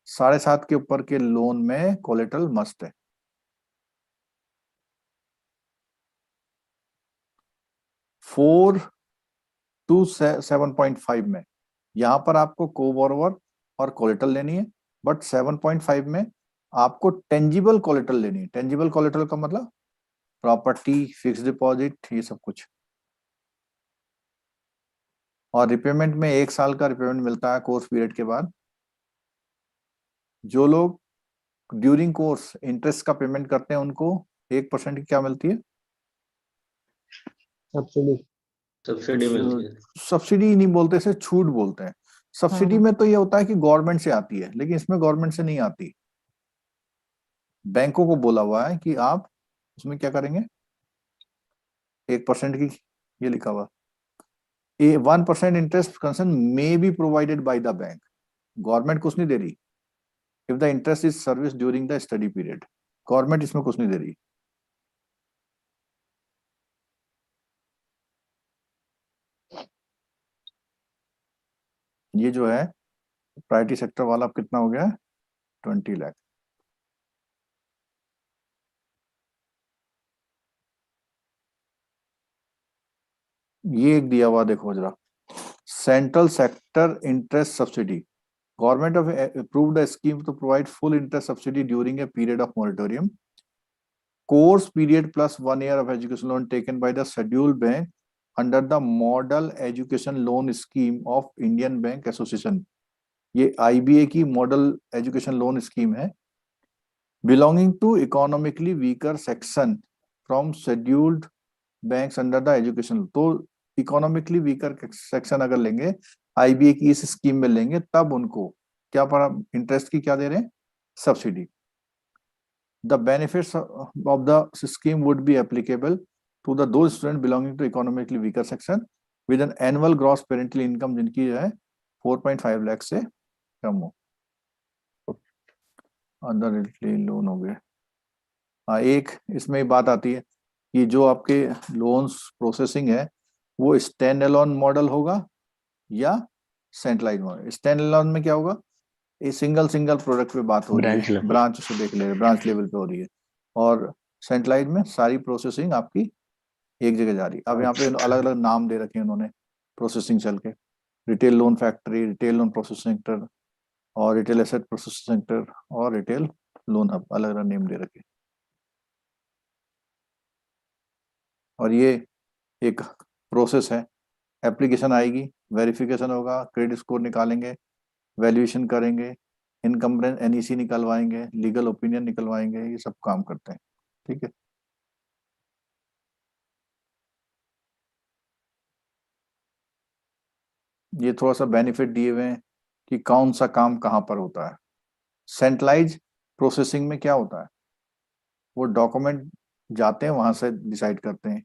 7.5 के ऊपर के लोन में कोलेटरल मस्ट है। 4 to 7.5 में यहां पर आपको को बोरोवर और कोलेटरल लेनी है, बट 7.5 में आपको टेंजिबल कोलेटरल लेनी है। टेंजिबल कोलेटरल का मतलब प्रॉपर्टी, फिक्स डिपॉजिट, ये सब कुछ। और रिपेमेंट में 1 साल का रिपेमेंट मिलता है कोर्स पीरियड के बाद। जो लोग ड्यूरिंग कोर्स इंटरेस्ट का पेमेंट करते हैं उनको 1% की क्या मिलती है? सब्सिडी। सब्सिडी मिलती है। सब्सिडी नहीं बोलते, इसे छूट बोलते हैं। सब्सिडी में तो ये होता है कि गवर्नमेंट से आती है, लेकिन इसमें गवर्नमेंट से नहीं आती। बैंकों को बोला हुआ है कि आप उसमें क्या करेंगे, 1% की, ये लिखा हुआ, 1% interest concern may be provided by the bank. Government कुछ नहीं दे रही। If the interest is service during the study period, government इसमें कुछ नहीं दे रही। ये जो है प्राइवेटी सेक्टर वाला कितना हो गया, 20 लाख। ये एक दिया हुआ देखो जरा, central sector interest subsidy. Government of approved a scheme to provide full interest subsidy during a period of moratorium. Course period plus 1 year of education loan taken by the scheduled bank under the Model Education Loan Scheme of Indian Bank Association. ये IBA की model education loan scheme है, belonging to economically weaker section from scheduled banks under the education. तो economically weaker section अगर लेंगे, IBA की इस scheme में लेंगे, तब उनको क्या पड़ा, इंटरेस्ट की क्या दे रहे हैं, subsidy. The benefits of the scheme would be applicable to the two student belonging to economically weaker section with an annual gross parental income जिनकी जो है 4.5 लाख से कम हो। अंदर लोन हो गए। हाँ, एक इसमें बात आती है कि जो आपके लोन्स प्रोसेसिंग है वो स्टैंड अलोन मॉडल होगा या सेंट्रलाइज मॉडल। स्टैंड अलोन में क्या होगा, ये सिंगल प्रोडक्ट पे बात हो रही ब्रांच है, लेवल। ब्रांच से देख ले, ब्रांच लेवल पे हो रही है। और सेंट्रलाइज में सारी प्रोसेसिंग आपकी एक जगह जा रही है। अब यहाँ पे अलग अलग नाम दे रखे हैं उन्होंने प्रोसेसिंग सेल के, retail loan factory, retail loan processing centre, और रिटेल एसेट प्रोसेसिंग सेंटर, और रिटेल लोन हब, अलग अलग नेम दे रखे। और ये एक प्रोसेस है, एप्लीकेशन आएगी, वेरिफिकेशन होगा, क्रेडिट स्कोर निकालेंगे, वैल्यूएशन करेंगे, इनकम्बरेंस NEC निकलवाएंगे, लीगल ओपिनियन निकलवाएंगे, ये सब काम करते हैं। ठीक है, ये थोड़ा सा बेनिफिट दिए हुए हैं कि कौन सा काम कहाँ पर होता है। सेंट्रलाइज प्रोसेसिंग में क्या होता है, वो डॉक्यूमेंट जाते हैं वहां से डिसाइड करते हैं।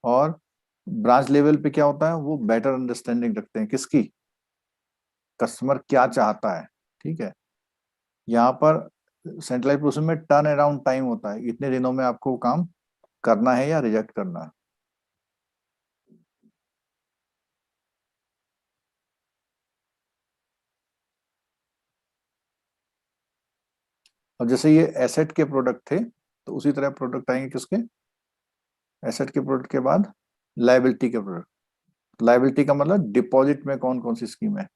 और ब्रांच लेवल पे क्या होता है, वो बेटर अंडरस्टैंडिंग रखते हैं किसकी, कस्टमर क्या चाहता है। ठीक है, यहाँ पर सेंट्रलाइज प्रोसेस में टर्न अराउंड टाइम होता है, इतने दिनों में आपको काम करना है या रिजेक्ट करना है। और जैसे ये एसेट के प्रोडक्ट थे, तो उसी तरह प्रोडक्ट आएंगे किसके, एसेट के प्रोडक्ट के बाद लायबिलिटी के प्रोडक्ट। लायबिलिटी का मतलब डिपॉजिट में कौन कौन सी स्कीम है।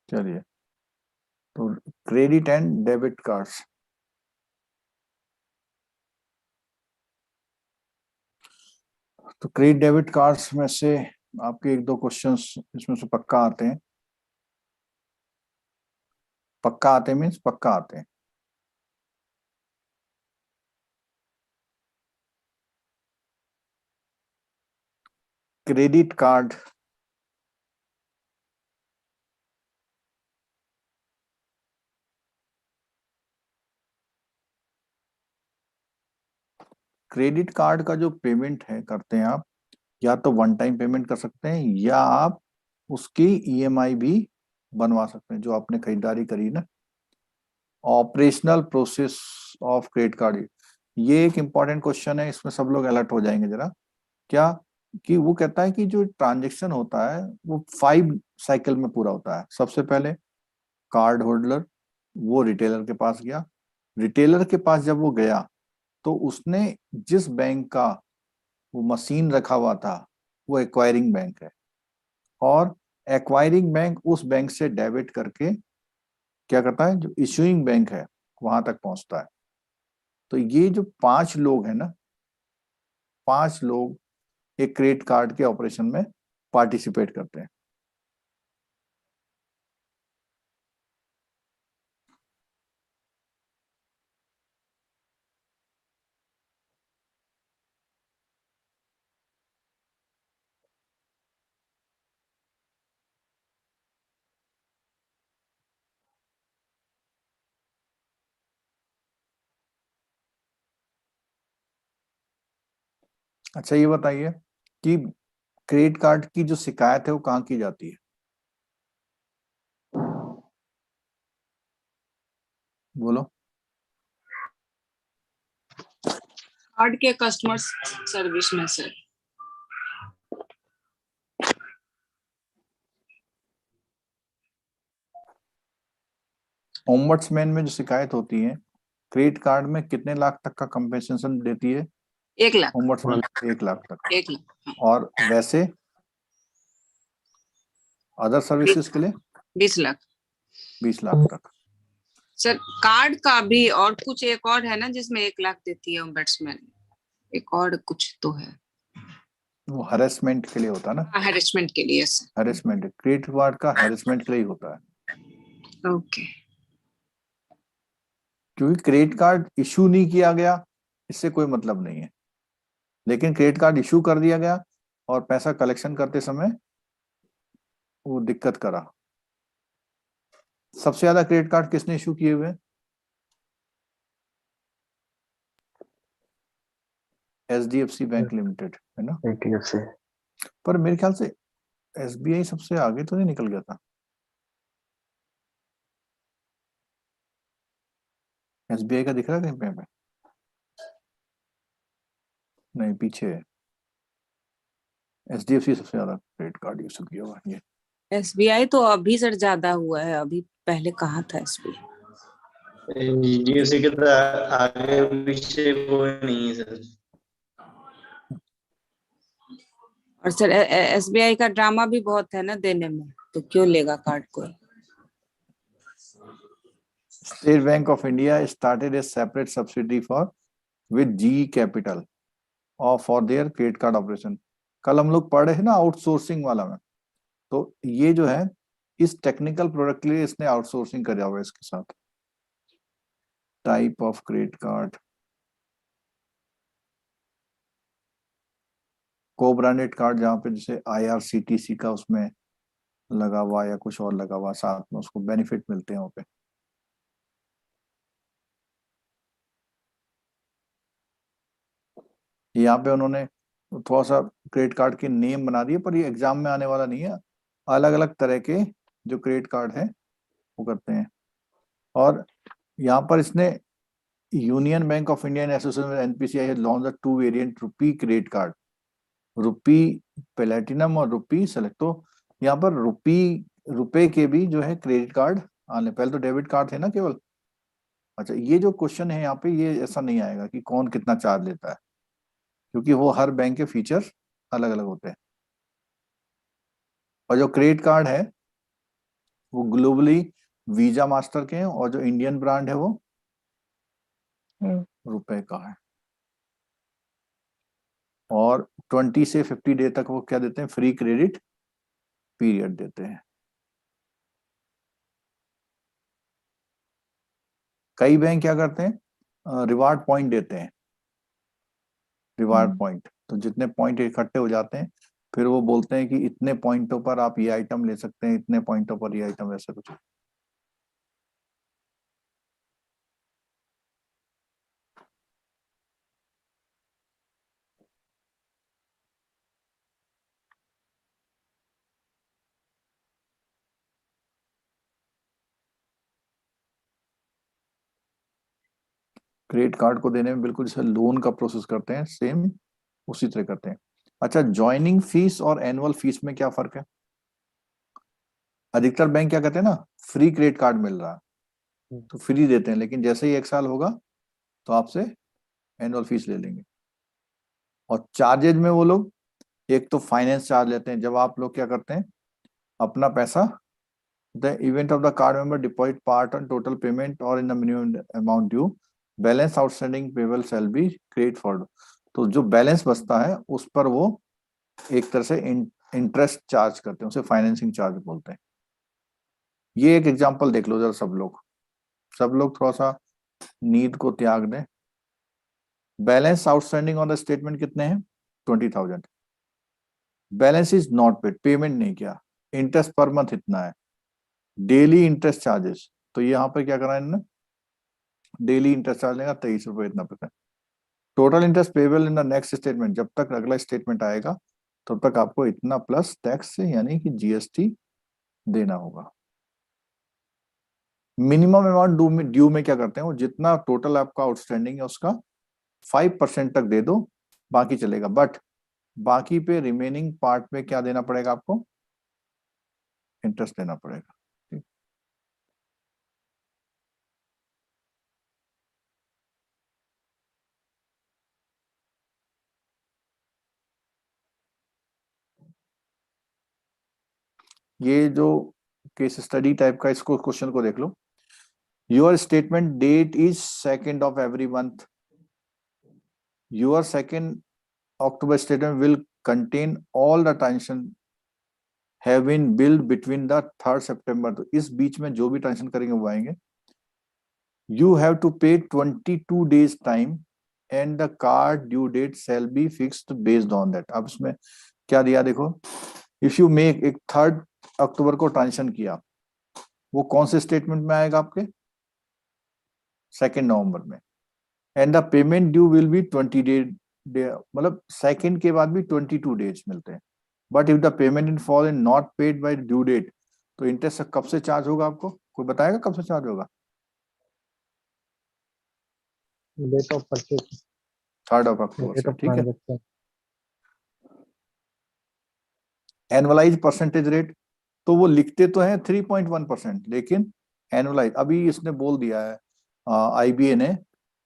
चलिए, तो क्रेडिट एंड डेबिट कार्ड्स। तो क्रेडिट डेबिट कार्ड्स में से आपके 1-2 क्वेश्चंस इसमें से पक्का आते हैं। पक्का आते हैं मीन्स पक्का आते हैं। क्रेडिट कार्ड क्रेडिट कार्ड का जो पेमेंट है करते हैं आप, या तो वन टाइम पेमेंट कर सकते हैं या आप उसकी ईएमआई भी बनवा सकते हैं जो आपने खरीदारी करी ना। Operational process of credit card, ये एक इंपॉर्टेंट क्वेश्चन है, इसमें सब लोग अलर्ट हो जाएंगे जरा। क्या कि वो कहता है कि जो ट्रांजैक्शन होता है वो 5 साइकिल में पूरा होता है। सबसे पहले कार्ड होल्डर वो रिटेलर के पास गया, रिटेलर के पास जब वो गया तो उसने जिस बैंक का वो मशीन रखा हुआ था वो एक्वायरिंग बैंक है, और एक्वायरिंग बैंक उस बैंक से डेबिट करके क्या करता है, जो इशूइंग बैंक है वहां तक पहुंचता है। तो ये जो 5 लोग हैं ना, 5 लोग एक क्रेडिट कार्ड के ऑपरेशन में पार्टिसिपेट करते हैं। अच्छा ये बताइए कि क्रेडिट कार्ड की जो शिकायत है वो कहाँ की जाती है? बोलो। कार्ड के कस्टमर सर्विस में सर। ओम्बड्समैन में जो शिकायत होती है, क्रेडिट कार्ड में कितने लाख तक का कंपेंसेशन देती है? 1 लाख। ओम्बड्समैन 1 लाख तक। 1 लाख। और वैसे अदर सर्विसेज के लिए 20 लाख। 20 लाख तक। सर कार्ड का भी और कुछ एक और है ना जिसमें 1 लाख देती है ओम्बड्समैन, एक और कुछ तो है। वो हैरेसमेंट के लिए होता है ना, हैरेसमेंट के लिए सर। हैरेसमेंट क्रेडिट कार्ड का हैरेसमेंट के लिए ही होता है। ओके। क्योंकि क्रेडिट कार्ड इशू नहीं किया गया इससे कोई मतलब नहीं है, लेकिन क्रेडिट कार्ड इशू कर दिया गया और पैसा कलेक्शन करते समय वो दिक्कत करा। सबसे ज्यादा क्रेडिट कार्ड किसने इशू किए हुए? एचडीएफसी बैंक लिमिटेड है ना। HDFC पर मेरे ख्याल से एसबीआई सबसे आगे तो नहीं निकल गया था। एसबीआई का दिख रहा है कहीं पे? नहीं, पीछे है। एचडीएफसी सबसे ज्यादा क्रेडिट कार्ड यूज किया हुआ है। एसबीआई तो अभी सर ज्यादा हुआ है, अभी पहले कहाँ था एसबीआई? एचडीएफसी के तो आगे पीछे कोई नहीं है सर। और सर एसबीआई का ड्रामा भी बहुत है ना देने में, तो क्यों लेगा कार्ड कोई? State Bank of India started a separate subsidy for with G capital or for their credit card operation. कल हम लोग पढ़ रहे हैं ना आउटसोर्सिंग वाला में, तो ये जो है इस टेक्निकल प्रोडक्ट के लिए इसने आउटसोर्सिंग करा हुआ है इसके साथ। टाइप ऑफ क्रेडिट कार्ड, को ब्रांडेड कार्ड जहाँ पे जैसे आईआरसीटीसी का उसमें लगा हुआ या कुछ और लगा हुआ साथ में, उसको बेनिफिट मिलते हैं वहाँ पे। यहाँ पे उन्होंने थोड़ा सा क्रेडिट कार्ड के नेम बना दिए, पर ये एग्जाम में आने वाला नहीं है। अलग अलग तरह के जो क्रेडिट कार्ड है वो करते हैं। और यहाँ पर इसने union bank of India association with NPCI has launched a 2 variant rupee credit card, rupee platinum और रुपी सेलेक्ट। तो यहाँ पर रुपए के भी जो है क्रेडिट कार्ड आने, पहले तो डेबिट कार्ड थे ना केवल। अच्छा ये जो क्वेश्चन है यहाँ पे, ये ऐसा नहीं आएगा कि कौन कितना चार्ज लेता है, क्योंकि वो हर बैंक के फीचर्स अलग अलग होते हैं। और जो क्रेडिट कार्ड है वो ग्लोबली वीजा मास्टर के हैं, और जो इंडियन ब्रांड है वो रुपए का है। और 20 से 50 डे तक वो क्या देते हैं, फ्री क्रेडिट पीरियड देते हैं। कई बैंक क्या करते हैं, रिवार्ड पॉइंट देते हैं, रिवार्ड पॉइंट। तो जितने पॉइंट इकट्ठे हो जाते हैं फिर वो बोलते हैं कि इतने पॉइंटों पर आप ये आइटम ले सकते हैं, इतने पॉइंटों पर ये आइटम, ऐसा कुछ। क्रेडिट कार्ड को देने में बिल्कुल जैसे लोन का प्रोसेस करते हैं, सेम उसी तरह करते हैं। अच्छा, ज्वाइनिंग फीस और एनुअल फीस में क्या फर्क है? अधिकतर बैंक क्या कहते हैं ना, फ्री क्रेडिट कार्ड मिल रहा है तो फ्री देते हैं, लेकिन जैसे ही 1 साल होगा तो आपसे एनुअल फीस ले लेंगे। और चार्जेज में वो लोग एक तो फाइनेंस चार्ज लेते हैं, जब आप लोग क्या करते हैं अपना पैसा, the event of the card member deposit part on total payment or in the minimum amount due, balance outstanding payable shall be credit for. तो जो बैलेंस बचता है उस पर वो एक तरह से इंटरेस्ट चार्ज करते हैं, उसे फाइनेंसिंग चार्ज बोलते हैं। ये एक एग्जांपल देख लो जरा, सब लोग थोड़ा सा नींद को त्याग दें। Balance outstanding on the statement कितने हैं? 20,000। Balance is not paid, payment नहीं किया, इंटरेस्ट पर मंथ इतना है, डेली इंटरेस्ट चार्जेस। तो यहाँ पर क्या करा इन्होंने, डेली इंटरेस्ट चार्ज लेगा 23 रुपए इतना %। Total interest payable in the next statement, जब तक अगला स्टेटमेंट आएगा तब तक आपको इतना प्लस टैक्स से यानी कि जीएसटी देना होगा। मिनिमम अमाउंट ड्यू में क्या करते हैं, वो जितना टोटल आपका आउटस्टैंडिंग है उसका 5% तक दे दो, बाकी चलेगा। बट बाकी पे रिमेनिंग पार्ट में क्या देना पड़ेगा आपको, इंटरेस्ट देना पड़ेगा। ये जो केस स्टडी टाइप का, इसको क्वेश्चन को देख लो। Your statement date is 2nd of every month. Your 2nd October statement will contain all the transaction have been billed between the 3rd September. तो इस बीच में जो भी ट्रांजेक्शन करेंगे वो आएंगे। You have to pay 22 days time and the card due date shall be fixed based on that. अब इसमें क्या दिया देखो, इफ यू मेक एक 3rd अक्टूबर को ट्रांजेक्शन किया, वो कौन से स्टेटमेंट में आएगा आपके, 2nd नवंबर में। And the payment due will be 20 day, मतलब 2nd के बाद भी 22 डेज मिलते हैं। But if the payment in fall in not paid by due date, तो इंटरेस्ट कब से चार्ज होगा आपको, कोई बताएगा कब से चार्ज होगा? Date of purchase, 3rd of October date से, of ठीक है। transaction. एनुअलाइज परसेंटेज रेट, तो वो लिखते तो हैं 3.1%, लेकिन एनुअलाइज अभी इसने बोल दिया है आईबीए ने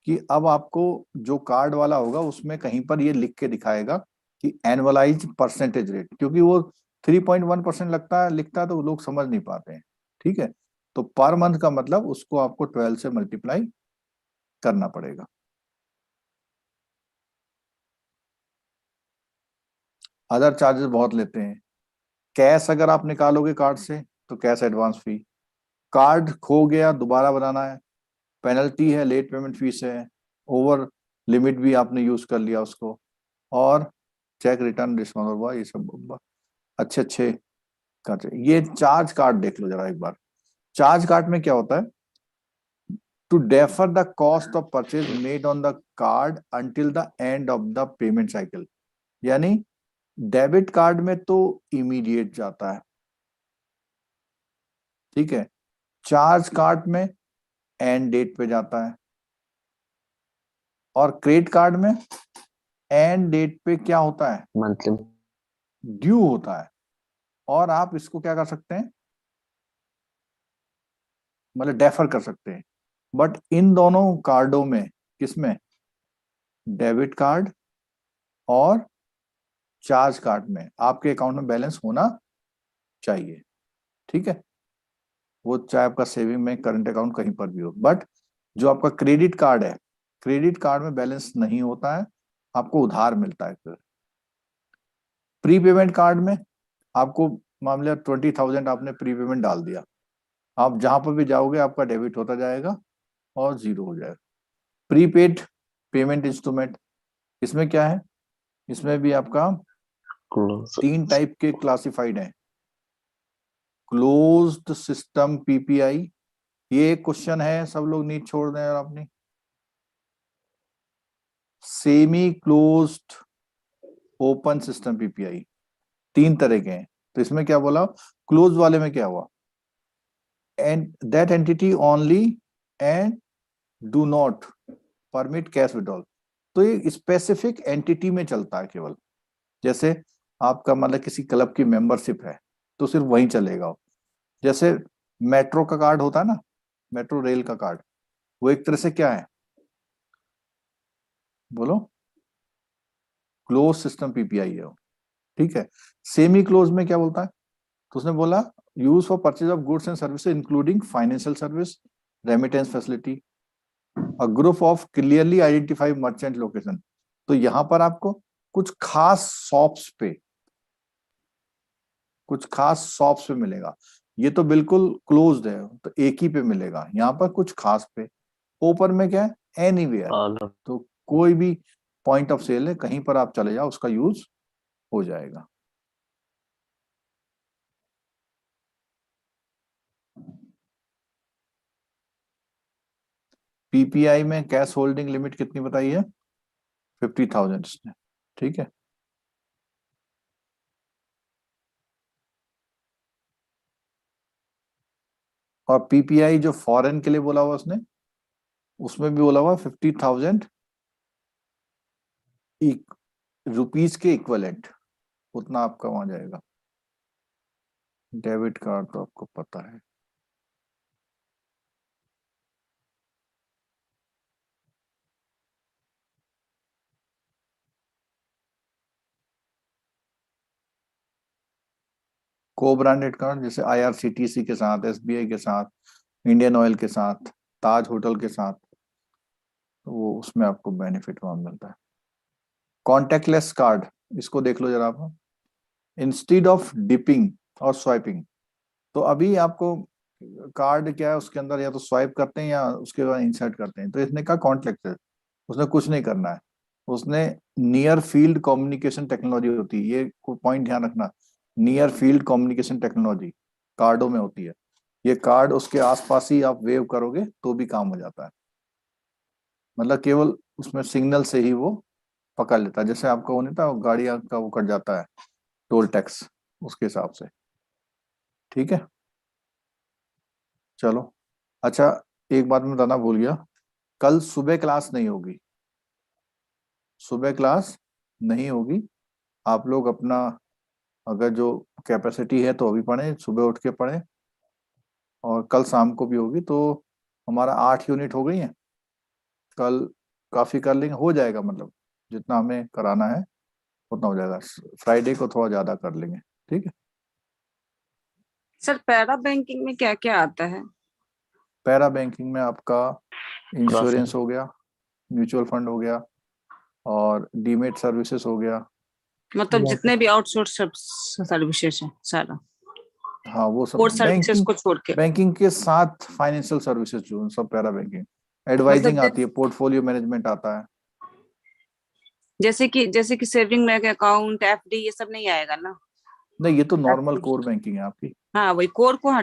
कि अब आपको जो कार्ड वाला होगा उसमें कहीं पर ये लिख के दिखाएगा कि एनुअलाइज परसेंटेज रेट, क्योंकि वो 3.1% लिखता है तो लोग समझ नहीं पाते हैं, ठीक है। तो पर मंथ का मतलब उसको आपको 12 से मल्टीप्लाई करना पड़ेगा। अदर चार्जेस बहुत लेते हैं। कैश अगर आप निकालोगे कार्ड से तो कैश एडवांस फी, कार्ड खो गया दोबारा बनाना है, पेनल्टी है, लेट पेमेंट फीस है, ओवर लिमिट भी आपने यूज कर लिया उसको, और चेक रिटर्न डिस्काउंट हुआ, ये सब अच्छे कार्ड। ये चार्ज कार्ड देख लो जरा एक बार। चार्ज कार्ड में क्या होता है, to defer the cost of purchase made on the card until the end of the payment cycle. यानी डेबिट कार्ड में तो इमीडिएट जाता है, ठीक है, चार्ज कार्ड में एंड डेट पे जाता है, और क्रेडिट कार्ड में एंड डेट पे क्या होता है, मंथली ड्यू होता है। और आप इसको क्या कर सकते हैं, मतलब डेफर कर सकते हैं। बट इन दोनों कार्डों में, किसमें, डेबिट कार्ड और चार्ज कार्ड में आपके अकाउंट में बैलेंस होना चाहिए, ठीक है, वो चाहे आपका सेविंग में, करंट अकाउंट कहीं पर भी हो। बट जो आपका क्रेडिट कार्ड है, क्रेडिट कार्ड में बैलेंस नहीं होता है, आपको उधार मिलता है फिर, प्रीपेमेंट कार्ड में आपको मामले 20,000 आपने प्रीपेमेंट डाल दिया, आप जहां पर भी जाओगे आपका डेबिट होता जाएगा और जीरो हो जाएगा। प्रीपेड पेमेंट इंस्ट्रूमेंट, इसमें क्या है, इसमें भी आपका तीन टाइप के क्लासिफाइड हैं। क्लोज्ड सिस्टम पीपीआई, ये एक क्वेश्चन है, सब लोग नीट छोड़ दें और अपनी। Semi closed open system PPI, तीन तरह के हैं। तो इसमें क्या बोला, क्लोज वाले में क्या हुआ, and that entity only and do not permit cash withdrawal. तो ये स्पेसिफिक एंटिटी में चलता है केवल, जैसे आपका मतलब किसी क्लब की मेंबरशिप है तो सिर्फ वहीं चलेगा। जैसे मेट्रो का कार्ड होता है ना, मेट्रो रेल का कार्ड, वो एक तरह से क्या है, बोलो, क्लोज सिस्टम पीपीआई है वो, ठीक है। सेमी क्लोज में क्या बोलता है, तो उसने बोला use for purchase of goods and services including financial service, remittance facility, a group of clearly identified merchant location. तो यहां पर आपको कुछ खास शॉप्स पे, कुछ खास शॉप्स पे मिलेगा। ये तो बिल्कुल क्लोज्ड है तो एक ही पे मिलेगा, यहाँ पर कुछ खास पे। ओपन में क्या है, एनीवेयर, तो कोई भी पॉइंट ऑफ सेल है कहीं पर आप चले जाओ उसका यूज हो जाएगा। पीपीआई में कैश होल्डिंग लिमिट कितनी बताई है, 50,000 इसने, ठीक है। और पीपीआई जो फॉरेन के लिए बोला हुआ उसने, उसमें भी बोला हुआ 50,000 रुपीज के इक्वलेंट, उतना आपका वहां जाएगा। डेबिट कार्ड तो आपको पता है। को ब्रांडेड कार्ड जैसे आईआरसीटीसी के साथ, एसबीआई के साथ, इंडियन ऑयल के साथ, ताज होटल के साथ, तो वो उसमें आपको बेनिफिट वहां मिलता है। कॉन्टेक्टलेस कार्ड, इसको देख लो जरा आप, इंस्टीड ऑफ डिपिंग और स्वाइपिंग, तो अभी आपको कार्ड क्या है उसके अंदर या तो स्वाइप करते हैं या उसके बाद इंसर्ट करते हैं, तो इसने कहा कॉन्टेक्टलेस, उसने कुछ नहीं करना है, उसने नियर फील्ड कम्युनिकेशन टेक्नोलॉजी होती है, ये पॉइंट ध्यान रखना, नियर फील्ड कम्युनिकेशन टेक्नोलॉजी कार्डों में होती है। ये कार्ड उसके आसपास ही आप वेव करोगे तो भी काम हो जाता है, मतलब केवल उसमें सिग्नल से ही वो पकड़ लेता है। जैसे आपका वो नहीं था गाड़ी का वो कट जाता है टोल टैक्स, उसके हिसाब से, ठीक है। चलो अच्छा, एक बात मैं बताना भूल गया, कल सुबह क्लास नहीं होगी, सुबह क्लास नहीं होगी। आप लोग अपना अगर जो कैपेसिटी है तो अभी पढ़ें, सुबह उठ के पढ़ें, और कल शाम को भी होगी। तो हमारा 8 यूनिट हो गई है, कल काफी कर लेंगे, हो जाएगा, मतलब जितना हमें कराना है उतना हो जाएगा। फ्राइडे को थोड़ा ज्यादा कर लेंगे, ठीक है। सर पैरा बैंकिंग में क्या क्या आता है? पैरा बैंकिंग में आपका इंश्योरेंस हो गया, म्यूचुअल फंड हो गया, और डीमेट सर्विसेज हो गया। मतलब जितने भी आउटसोर्स सर्विसेज है सारा, हाँ वो सब कोर सर्विसेज बैंकिंग, को छोड़ के, बैंकिंग के साथ फाइनेंशियल सर्विसेज जो सब पैरा बैंकिंग। एडवाइजिंग मतलब आती है, पोर्टफोलियो मैनेजमेंट आता है। जैसे कि सेविंग बैंक अकाउंट, एफडी, ये सब नहीं आएगा ना? नहीं, ये तो नॉर्मल कोर बैंकिंग है आपकी। हाँ, वही कोर को